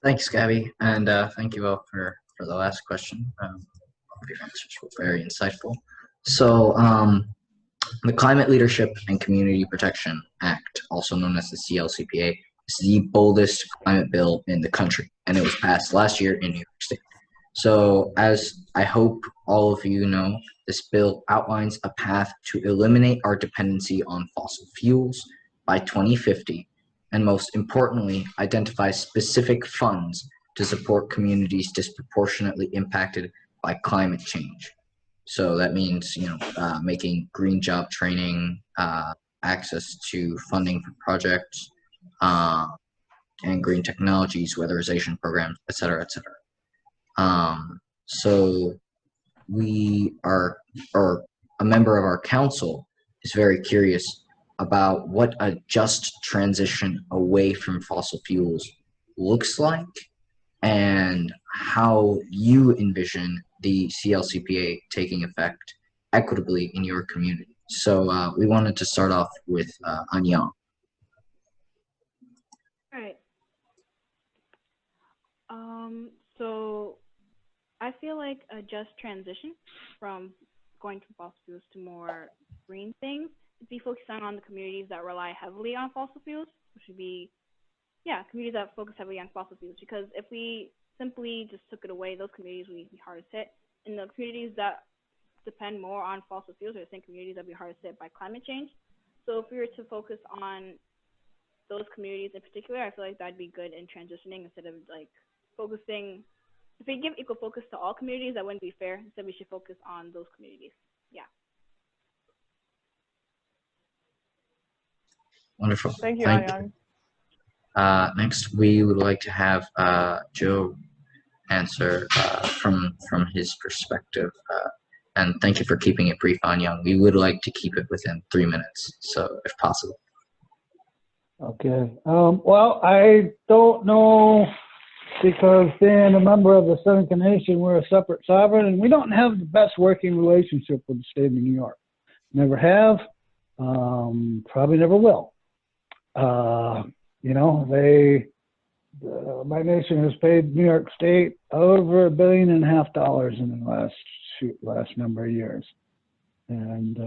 E: Thanks, Gabby, and thank you all for the last question. Your answers were very insightful. So the Climate Leadership and Community Protection Act, also known as the CLCPA, is the boldest climate bill in the country, and it was passed last year in New York State. So as I hope all of you know, this bill outlines a path to eliminate our dependency on fossil fuels by 2050, and most importantly, identifies specific funds to support communities disproportionately impacted by climate change. So that means, you know, making green job training, access to funding for projects, and green technologies, weatherization programs, et cetera, et cetera. So we are, or a member of our council is very curious about what a just transition away from fossil fuels looks like and how you envision the CLCPA taking effect equitably in your community. So we wanted to start off with Anyiang.
G: All right. So I feel like a just transition from going from fossil fuels to more green things would be focusing on the communities that rely heavily on fossil fuels, which would be, communities that focus heavily on fossil fuels. Because if we simply just took it away, those communities would be hardest hit. And the communities that depend more on fossil fuels are the same communities that would be hardest hit by climate change. So if we were to focus on those communities in particular, I feel like that'd be good in transitioning instead of like focusing. If we give equal focus to all communities, that wouldn't be fair. Instead, we should focus on those communities. Yeah.
E: Wonderful.
A: Thank you, Anyiang.
E: Next, we would like to have Joe answer from his perspective. And thank you for keeping it brief, Anyiang. We would like to keep it within 3 minutes, so if possible.
D: Okay. Well, I don't know, because being a member of the Seneca Nation, we're a separate sovereign, and we don't have the best working relationship with the state of New York. Never have, probably never will. You know, my nation has paid New York State over $1.5 billion in the last number of years, and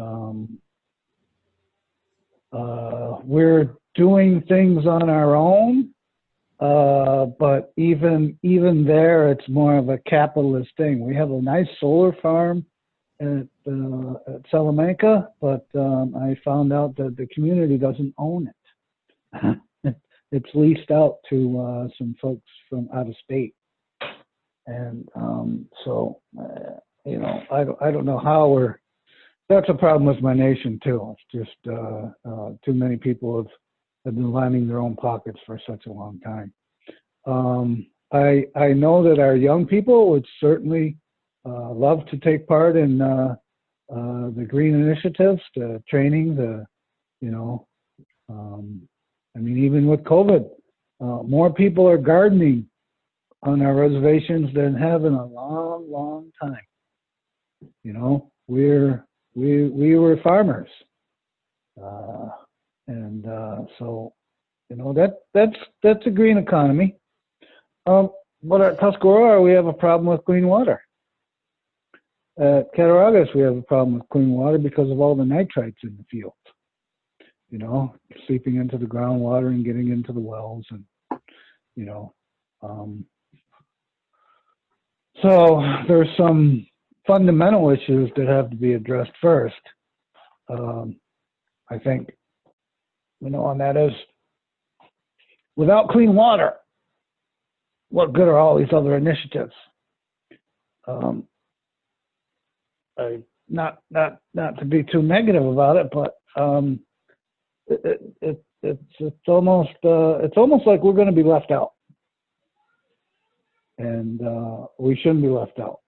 D: we're doing things on our own. But even there, it's more of a capitalist thing. We have a nice solar farm at Salamanca, but I found out that the community doesn't own it. It's leased out to some folks from out of state, and so you know, I don't know how we're. That's a problem with my nation too. It's just too many people have been lining their own pockets for such a long time. I know that our young people would certainly love to take part in the green initiatives, the training, I mean, even with COVID, more people are gardening on our reservations than have in a long, long time. You know, we were farmers, and so you know that's a green economy. But at Tuscarora, we have a problem with clean water. At Cattaraugus, we have a problem with clean water because of all the nitrites in the field. You know, seeping into the groundwater and getting into the wells, and you know, so there's some fundamental issues that have to be addressed first. I think, you know, and that is, without clean water, what good are all these other initiatives? Not to be too negative about it, but it's almost like we're going to be left out, and we shouldn't be left out.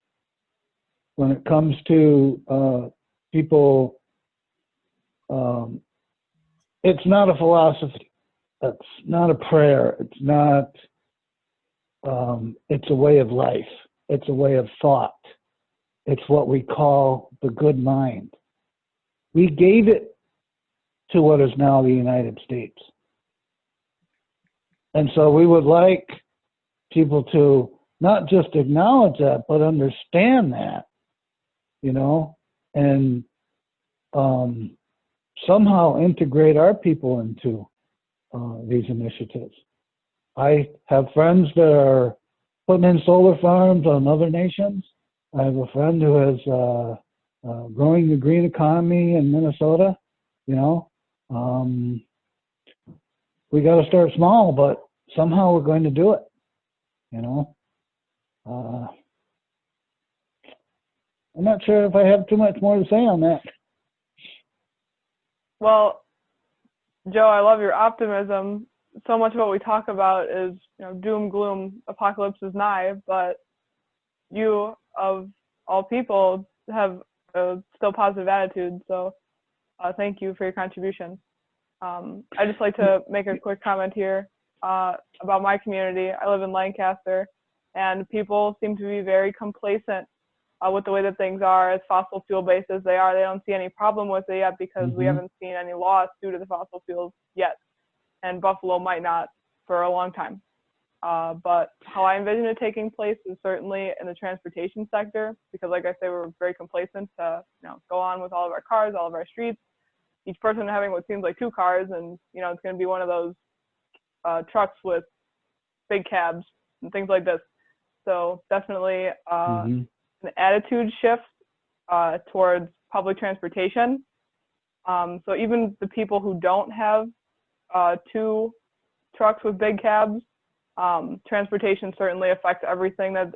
D: When it comes to people, it's not a philosophy. It's not a prayer. It's not. It's a way of life. It's a way of thought. It's what we call the good mind. We gave it to what is now the United States. And so we would like people to not just acknowledge that, but understand that, you know, and somehow integrate our people into these initiatives. I have friends that are putting in solar farms on other nations. I have a friend who is growing the green economy in Minnesota. You know, we got to start small, but somehow we're going to do it. You know, I'm not sure if I have too much more to say on that.
A: Well, Joe, I love your optimism. So much of what we talk about is, you know, doom, gloom, apocalypse is nigh, but you, of all people, have a still positive attitude. So thank you for your contribution. I just like to make a quick comment here about my community. I live in Lancaster, and people seem to be very complacent with the way that things are as fossil fuel based as they are. They don't see any problem with it yet because we haven't seen any loss due to the fossil fuels yet, and Buffalo might not for a long time. But how I envision it taking place is certainly in the transportation sector, because like I say, we're very complacent to go on with all of our cars, all of our streets, each person having what seems like 2 cars, and it's going to be one of those trucks with big cabs and things like this. So definitely an attitude shift towards public transportation. So even the people who don't have 2 trucks with big cabs, transportation certainly affects everything that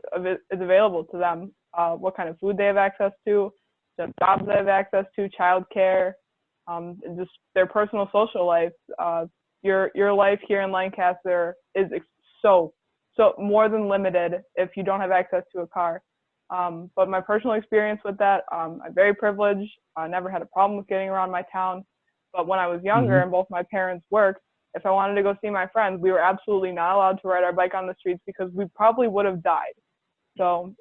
A: is available to them. What kind of food they have access to, the jobs they have access to, childcare, and just their personal social life. Your life here in Lancaster is so more than limited if you don't have access to a car. But my personal experience with that, I'm very privileged. I never had a problem with getting around my town. But when I was younger and both my parents worked, if I wanted to go see my friends, we were absolutely not allowed to ride our bike on the streets because we probably would have died. So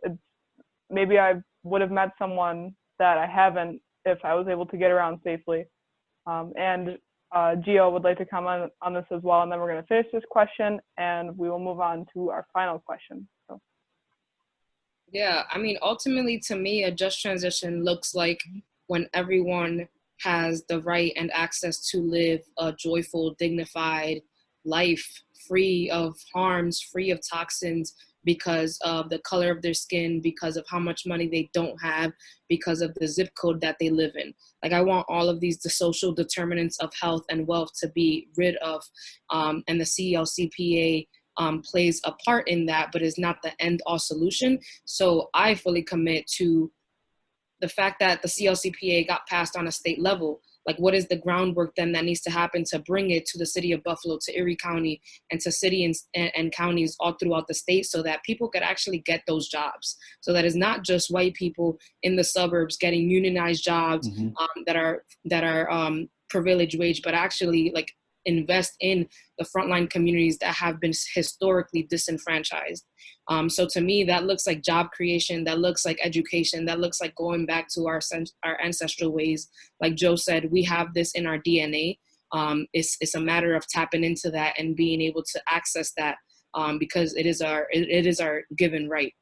A: maybe I would have met someone that I haven't if I was able to get around safely. And Gio would like to comment on this as well, and then we're going to finish this question and we will move on to our final question. So.
C: Yeah, I mean, ultimately to me, a just transition looks like when everyone has the right and access to live a joyful, dignified life, free of harms, free of toxins, because of the color of their skin, because of how much money they don't have, because of the zip code that they live in. Like, I want all of the social determinants of health and wealth to be rid of, and the CLCPA plays a part in that, but is not the end-all solution. So I fully commit to the fact that the CLCPA got passed on a state level. Like, what is the groundwork then that needs to happen to bring it to the city of Buffalo, to Erie County, and to cities and counties all throughout the state, so that people could actually get those jobs, so that it's not just white people in the suburbs getting unionized jobs that are privileged wage, but actually like invest in the frontline communities that have been historically disenfranchised. So to me, that looks like job creation, that looks like education, that looks like going back to our ancestral ways. Like Joe said, we have this in our DNA. It's a matter of tapping into that and being able to access that, because it is our given right,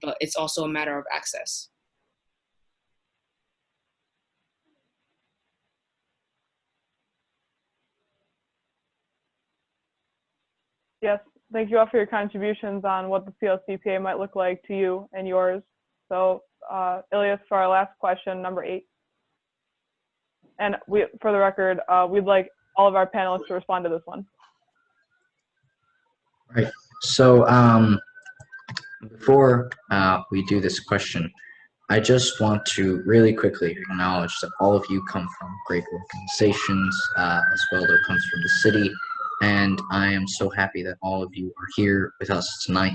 C: but it's also a matter of access.
A: Yes, thank you all for your contributions on what the CLCPA might look like to you and yours. So, Ilyas, for our last question, number 8. And for the record, we'd like all of our panelists to respond to this one.
E: Right. So before we do this question, I just want to really quickly acknowledge that all of you come from great organizations. Oswaldo comes from the city, and I am so happy that all of you are here with us tonight.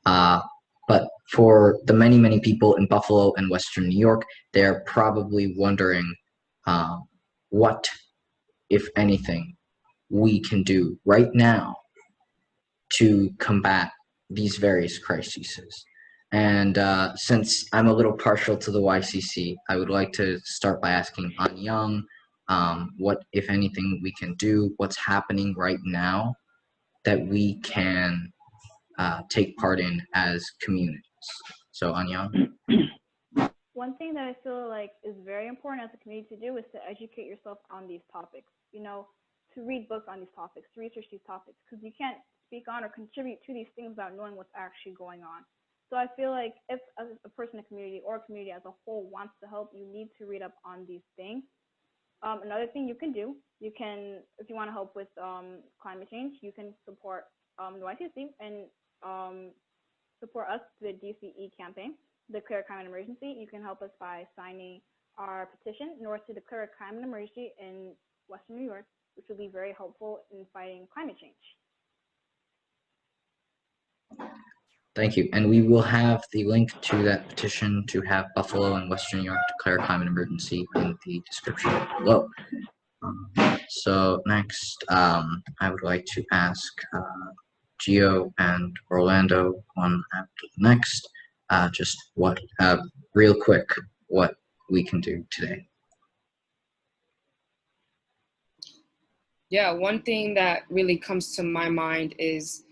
E: But for the many, many people in Buffalo and Western New York, they're probably wondering what, if anything, we can do right now to combat these various crises. And since I'm a little partial to the YCC, I would like to start by asking Anyiang what, if anything, we can do, what's happening right now that we can take part in as communities. So Anyiang?
G: One thing that I feel like is very important as a community to do is to educate yourself on these topics, to read books on these topics, to research these topics, because you can't speak on or contribute to these things without knowing what's actually going on. So I feel like if a person in a community or a community as a whole wants to help, you need to read up on these things. Another thing you can do, if you want to help with climate change, you can support the YCC and support us through the DCE campaign, Declare Climate Emergency. You can help us by signing our petition in order to declare a climate emergency in Western New York, which will be very helpful in fighting climate change.
E: Thank you. And we will have the link to that petition to have Buffalo and Western New York declare climate emergency in the description below. So next, I would like to ask Gio and Orlando one after the next, just real quick, what we can do today.
C: Yeah, one thing that really comes to my mind is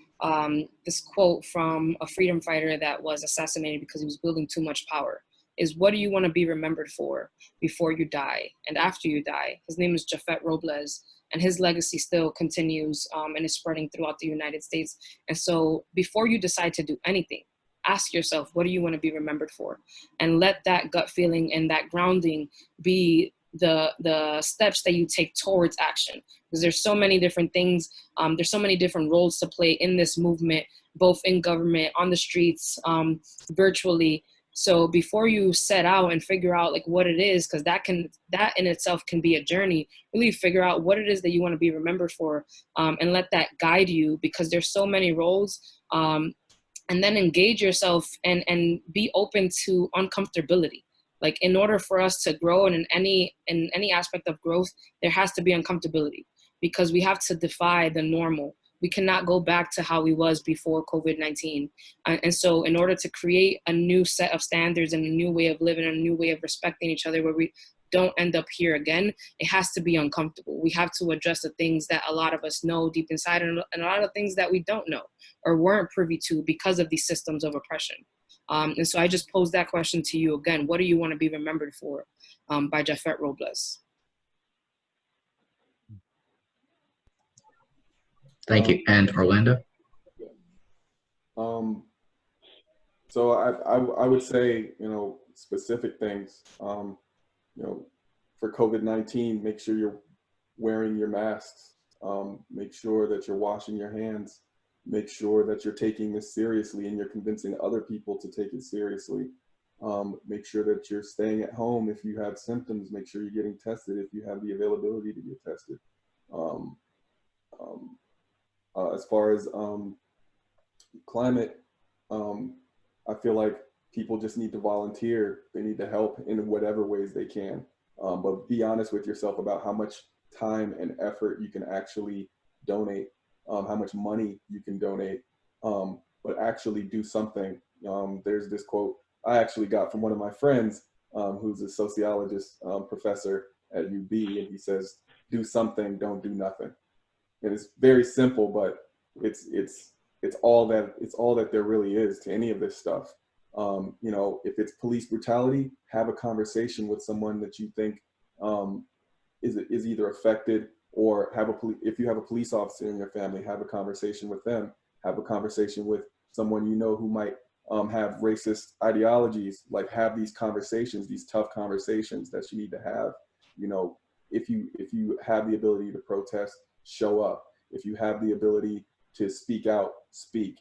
C: this quote from a freedom fighter that was assassinated because he was building too much power. Is what do you want to be remembered for before you die and after you die? His name is Jafet Robles, and his legacy still continues and is spreading throughout the United States. And so before you decide to do anything, ask yourself, what do you want to be remembered for? And let that gut feeling and that grounding be the steps that you take towards action, because there's so many different things, there's so many different roles to play in this movement, both in government, on the streets, virtually. So before you set out and figure out like what it is, because that in itself can be a journey, really figure out what it is that you want to be remembered for, and let that guide you, because there's so many roles, and then engage yourself and be open to uncomfortability. Like, in order for us to grow, and in any aspect of growth, there has to be uncomfortability, because we have to defy the normal. We cannot go back to how we was before COVID-19. And so in order to create a new set of standards and a new way of living and a new way of respecting each other, where we don't end up here again, it has to be uncomfortable. We have to address the things that a lot of us know deep inside, and a lot of things that we don't know or weren't privy to because of these systems of oppression. And so I just posed that question to you again. What do you want to be remembered for? By Jafet Robles.
E: Thank you. And Orlando?
B: So I would say, specific things, for COVID-19, make sure you're wearing your masks, make sure that you're washing your hands, make sure that you're taking this seriously and you're convincing other people to take it seriously. Make sure that you're staying at home if you have symptoms. Make sure you're getting tested if you have the availability to get tested. As far as climate, I feel like people just need to volunteer. They need to help in whatever ways they can. But be honest with yourself about how much time and effort you can actually donate, how much money you can donate, but actually do something. There's this quote I actually got from one of my friends, who's a sociologist professor at UB, and he says, "Do something, don't do nothing." And it's very simple, but it's all that there really is to any of this stuff. If it's police brutality, have a conversation with someone that you think is either affected, or if you have a police officer in your family, have a conversation with them. Have a conversation with someone who might have racist ideologies. Like, have these conversations, these tough conversations that you need to have. If you have the ability to protest, show up. If you have the ability to speak out, speak.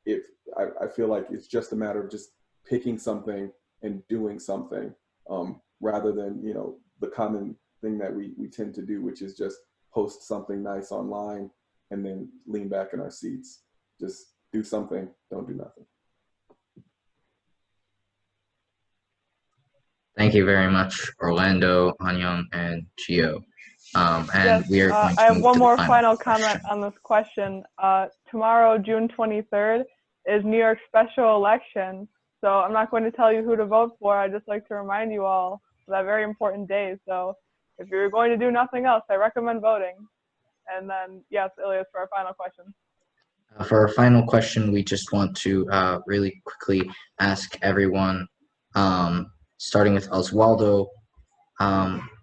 B: If I feel like it's just a matter of just picking something and doing something, rather than the common thing that we tend to do, which is just post something nice online and then lean back in our seats. Just do something, don't do nothing.
E: Thank you very much, Orlando, Anyiang, and Gio.
A: Yes,
E: we are going to
A: I have
E: move
A: one
E: to
A: more
E: the
A: final
E: question.
A: comment on this question. Tomorrow, June 23rd, is New York's special election. So I'm not going to tell you who to vote for. I just like to remind you all of that very important day. So if you're going to do nothing else, I recommend voting. And then, yes, Ilyas, for our final question.
E: For our final question, we just want to really quickly ask everyone, starting with Oswaldo,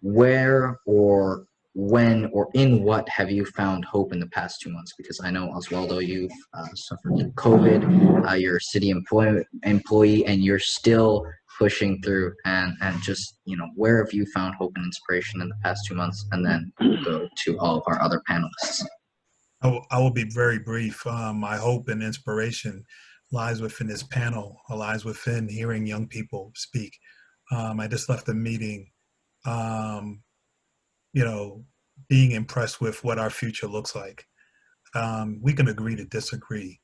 E: where or when or in what have you found hope in the past 2 months? Because I know, Oswaldo, you've suffered through COVID, you're a city employee, and you're still pushing through, and just, where have you found hope and inspiration in the past 2 months? And then go to all of our other panelists.
F: I will be very brief. My hope and inspiration lies within this panel, lies within hearing young people speak. I just left a meeting, being impressed with what our future looks like. We can agree to disagree,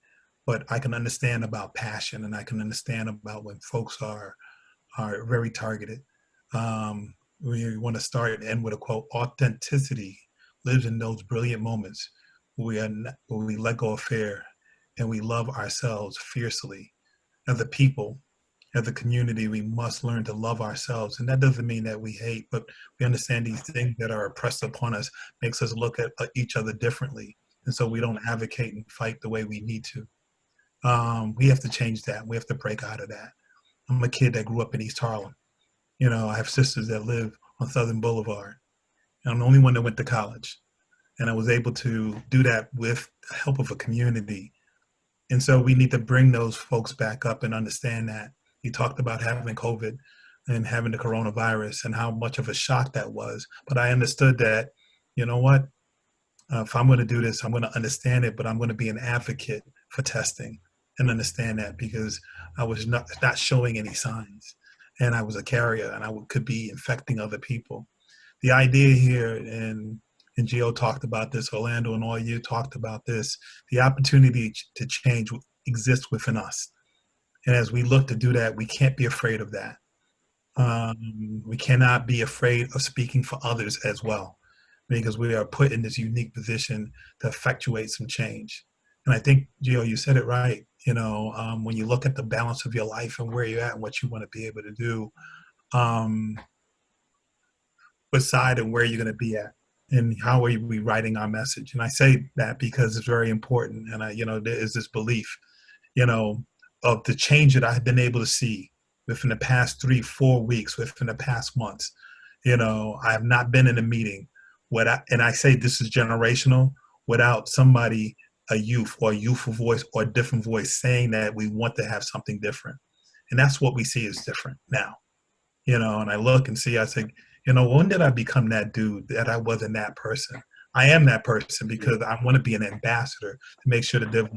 F: but I can understand about passion, and I can understand about when folks are very targeted. we want to start and end with a quote: authenticity lives in those brilliant moments where we let go of fear and we love ourselves fiercely. As a people, as a community, we must learn to love ourselves. And that doesn't mean that we hate, but we understand these things that are oppressed upon us makes us look at each other differently. And so we don't advocate and fight the way we need to. We have to change that. We have to break out of that. I'm a kid that grew up in East Harlem. You know, I have sisters that live on Southern Boulevard. And I'm the only one that went to college. And I was able to do that with the help of a community. And so we need to bring those folks back up and understand that. You talked about having COVID and having the coronavirus and how much of a shock that was. But I understood that, you know what, if I'm going to do this, I'm going to understand it, but I'm going to be an advocate for testing and understand that because I was not showing any signs and I was a carrier and I could be infecting other people. The idea here, and Gio talked about this, Orlando and all you talked about this, the opportunity to change exists within us. And as we look to do that, we can't be afraid of that. We cannot be afraid of speaking for others as well, because we are put in this unique position to effectuate some change. And I think, Gio, you said it right. You know, when you look at the balance of your life and where you're at and what you want to be able to do, what side and where you're going to be at and how are we writing our message. And I say that because it's very important. And there is this belief, of the change that I've been able to see within the past 3-4 weeks, within the past months. I have not been in a meeting and I say this is generational, without somebody, a youth or a youthful voice or a different voice saying that we want to have something different. And that's what we see is different now. And I look and see, I say, when did I become that dude that I wasn't that person? I am that person because I want to be an ambassador to make sure that they're,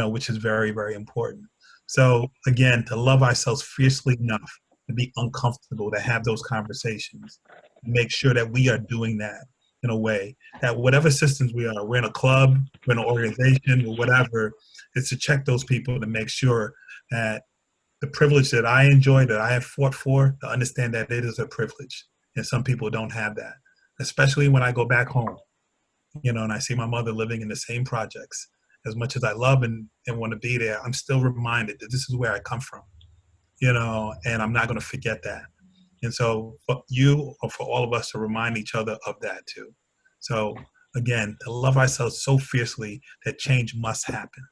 F: which is very, very important. So again, to love ourselves fiercely enough to be uncomfortable, to have those conversations, make sure that we are doing that in a way that whatever systems we're in a club, we're in an organization or whatever, is to check those people to make sure that the privilege that I enjoy, that I have fought for, to understand that it is a privilege. And some people don't have that, especially when I go back home, and I see my mother living in the same projects. As much as I love and want to be there, I'm still reminded that this is where I come from, and I'm not going to forget that. And so for you or for all of us to remind each other of that too. So again, to love ourselves so fiercely that change must happen.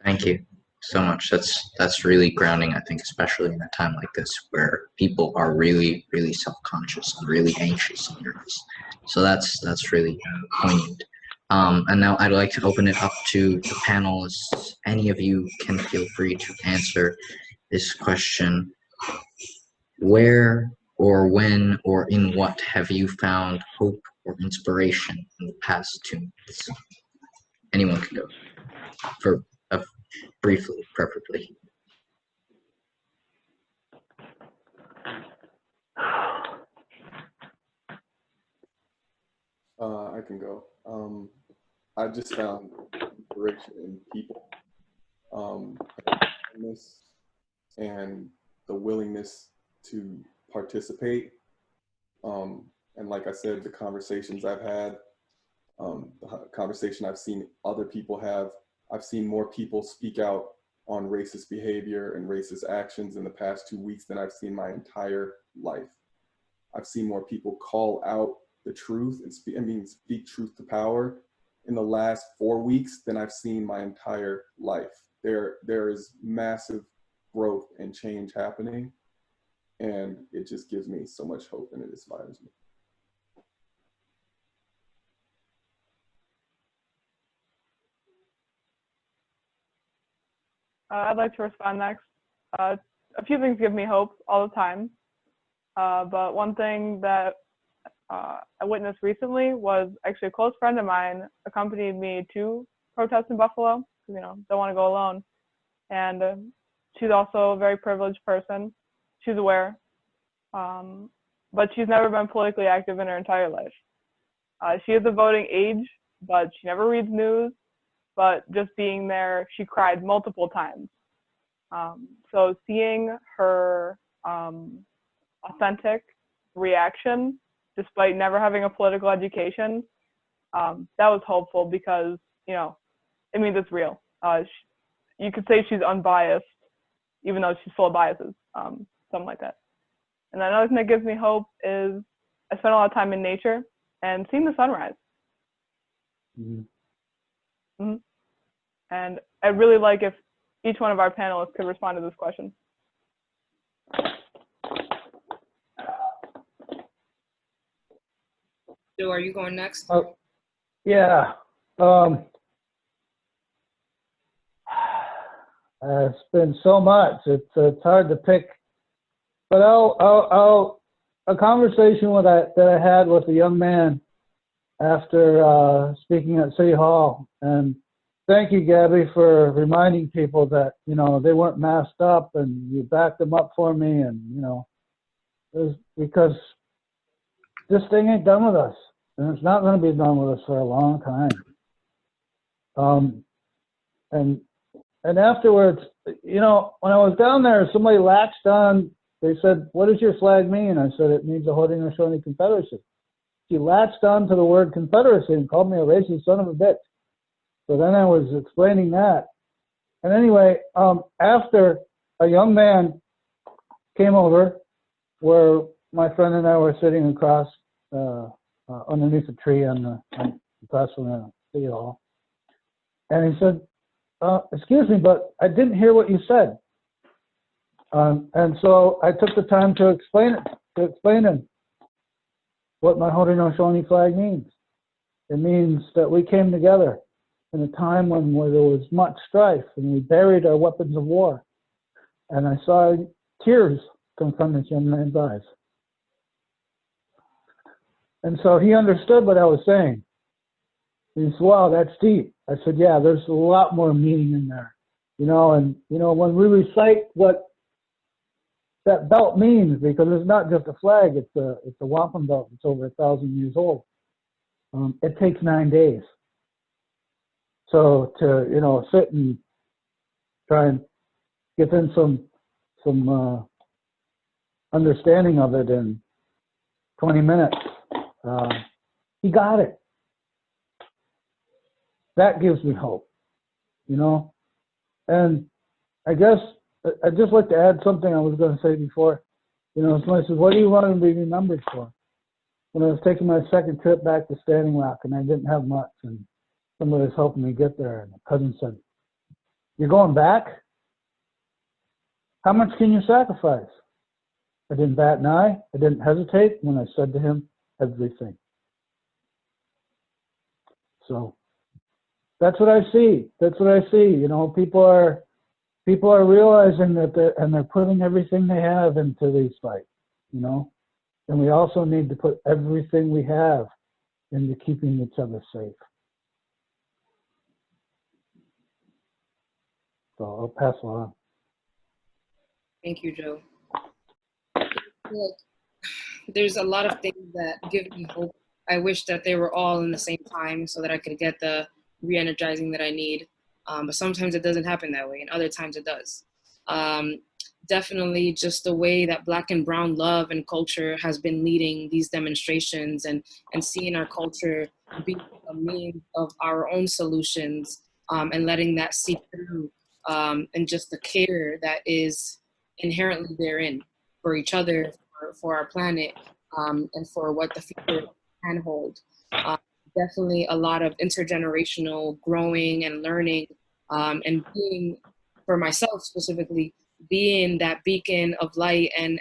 E: Thank you so much. That's really grounding, I think, especially in a time like this where people are really, really self-conscious and really anxious and nervous. So that's really poignant. And now I'd like to open it up to the panelists. Any of you can feel free to answer this question. Where or when or in what have you found hope or inspiration in the past 2 months? Anyone can go. Briefly, preferably.
B: I can go. I just found inspiration in people, and the willingness to participate. And like I said, the conversations I've had, the conversation I've seen other people have, I've seen more people speak out on racist behavior and racist actions in the past 2 weeks than I've seen my entire life. I've seen more people call out the truth and speak truth to power in the last 4 weeks than I've seen my entire life. There is massive growth and change happening, and it just gives me so much hope and it inspires me.
A: I'd like to respond next. A few things give me hope all the time, but one thing that I witnessed recently was actually a close friend of mine accompanied me to protest in Buffalo, because, don't want to go alone. And she's also a very privileged person. She's aware, but she's never been politically active in her entire life. She is of voting age, but she never reads news. But just being there, she cried multiple times. So seeing her authentic reaction, despite never having a political education, that was hopeful because, you know, it means it's real. You could say she's unbiased, even though she's full of biases, something like that. And another thing that gives me hope is I spent a lot of time in nature and seeing the sunrise. Mm-hmm. Mm-hmm. And I'd really like if each one of our panelists could respond to this question.
C: Joe, are you going next?
D: Yeah. It's been so much. It's hard to pick. But a conversation that I had with a young man after speaking at City Hall, and thank you, Gabby, for reminding people that, you know, they weren't masked up, and you backed them up for me, and, you know, it was because this thing ain't done with us, and it's not going to be done with us for a long time. And afterwards, you know, when I was down there, somebody latched on. They said, "What does your flag mean?" I said, "It means the Haudenosaunee Confederacy." She latched on to the word Confederacy and called me a racist son of a bitch. So then I was explaining that. And anyway, after, a young man came over where my friend and I were sitting across underneath a tree across from the City Hall. And he said, "Excuse me, but I didn't hear what you said." And so I took the time to explain him what my Haudenosaunee flag means. It means that we came together in a time where there was much strife, and we buried our weapons of war. And I saw tears come from this young man's eyes. And so he understood what I was saying. He said, "Wow, that's deep." I said, "Yeah, there's a lot more meaning in there." You know, and, you know, when we recite what that belt means, because it's not just a flag, it's a wampum belt. It's over 1,000 years old. It takes 9 days. So to, you know, sit and try and get in some understanding of it in 20 minutes, he got it. That gives me hope, you know. And I guess I'd just like to add something I was going to say before. You know, somebody says, "What do you want to be remembered for?" When I was taking my second trip back to Standing Rock, and I didn't have much, and somebody was helping me get there, and a cousin said, "You're going back? How much can you sacrifice?" I didn't bat an eye. I didn't hesitate when I said to him, "Everything." So that's what I see. That's what I see. You know, people are realizing that they're putting everything they have into these fights, you know. And we also need to put everything we have into keeping each other safe. So I'll pass along.
C: Thank you, Joe. Like, there's a lot of things that give me hope. I wish that they were all in the same time so that I could get the re-energizing that I need. But sometimes it doesn't happen that way, and other times it does. Definitely just the way that Black and Brown love and culture has been leading these demonstrations, and seeing our culture be a means of our own solutions, and letting that seep through, and just the care that is inherently therein for each other, for our planet, and for what the future can hold. Definitely a lot of intergenerational growing and learning, and being, for myself specifically, being that beacon of light and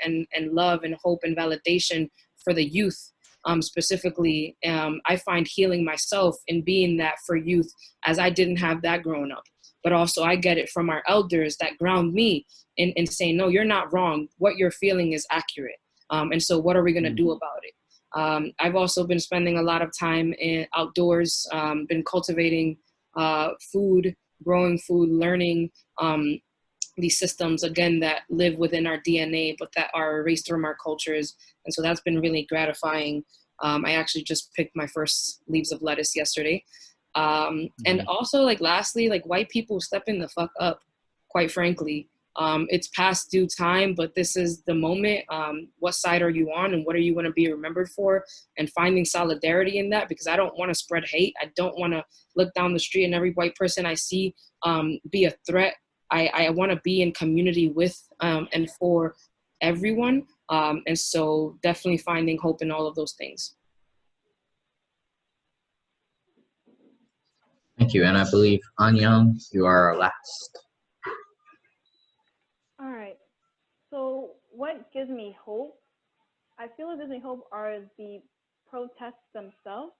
C: love and hope and validation for the youth. Specifically, I find healing myself in being that for youth, as I didn't have that growing up. But also I get it from our elders that ground me in saying, "No, you're not wrong. What you're feeling is accurate. And so what are we gonna do about it?" I've also been spending a lot of time outdoors, been cultivating food, growing food, learning these systems, again, that live within our DNA, but that are erased from our cultures. And so that's been really gratifying. I actually just picked my first leaves of lettuce yesterday. And also, like, lastly, like, white people stepping the fuck up, quite frankly. It's past due time, but this is the moment. What side are you on, and what are you going to be remembered for? And finding solidarity in that, because I don't want to spread hate. I don't want to look down the street and every white person I see be a threat. I want to be in community with and for everyone. And so definitely finding hope in all of those things.
E: Thank you. And I believe, Anyiang, you are our last.
G: All right. So what gives me hope? I feel what gives me hope are the protests themselves.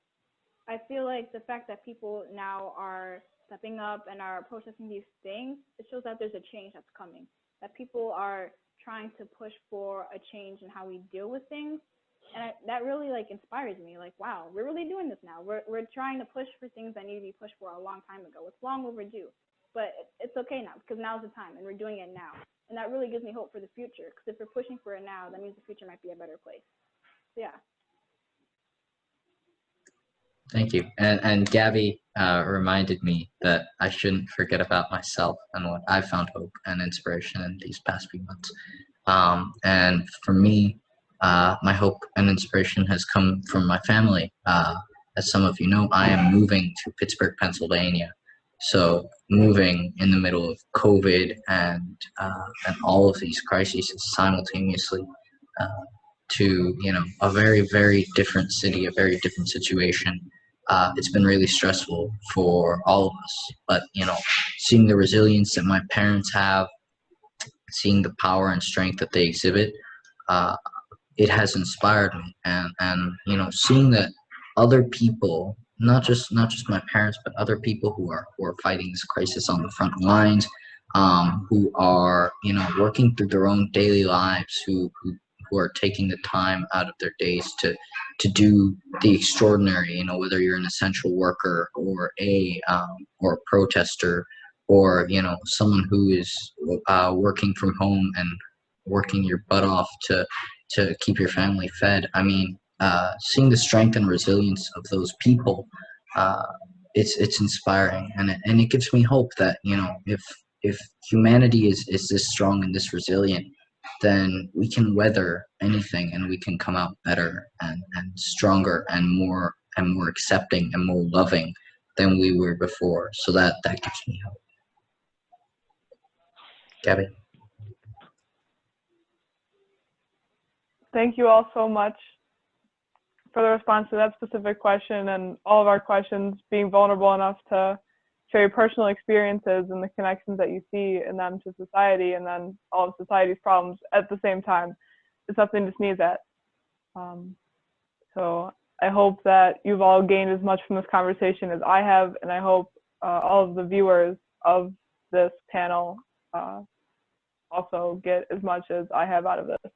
G: I feel like the fact that people now are stepping up and are protesting these things, it shows that there's a change that's coming, that people are trying to push for a change in how we deal with things. And that really like inspires me. Like, wow, we're really doing this now. We're trying to push for things that need to be pushed for a long time ago. It's long overdue, but it's okay now because now's the time and we're doing it now. And that really gives me hope for the future, because if we're pushing for it now, that means the future might be a better place. So, yeah.
E: Thank you. And Gabby reminded me that I shouldn't forget about myself and what I found hope and inspiration in these past few months. And for me, my hope and inspiration has come from my family. As some of you know, I am moving to Pittsburgh, Pennsylvania. So moving in the middle of COVID and all of these crises simultaneously to, you know, a very, very different city, a very different situation. It's been really stressful for all of us. But, you know, seeing the resilience that my parents have, seeing the power and strength that they exhibit, it has inspired me. And you know, seeing that other people, not just my parents, but other people who are fighting this crisis on the front lines, who are, you know, working through their own daily lives, who are taking the time out of their days to do the extraordinary, you know, whether you're an essential worker or a protester, or, you know, someone who is working from home and working your butt off to keep your family fed. I mean, seeing the strength and resilience of those people, it's inspiring, and it gives me hope that, you know, if humanity is this strong and this resilient, then we can weather anything and we can come out better and stronger and more accepting and more loving than we were before. So that gives me hope. Gabby?
A: Thank you all so much for the response to that specific question, and all of our questions, being vulnerable enough to share your personal experiences and the connections that you see in them to society, and then all of society's problems at the same time. It's something to sneeze at. So I hope that you've all gained as much from this conversation as I have, and I hope all of the viewers of this panel also get as much as I have out of this.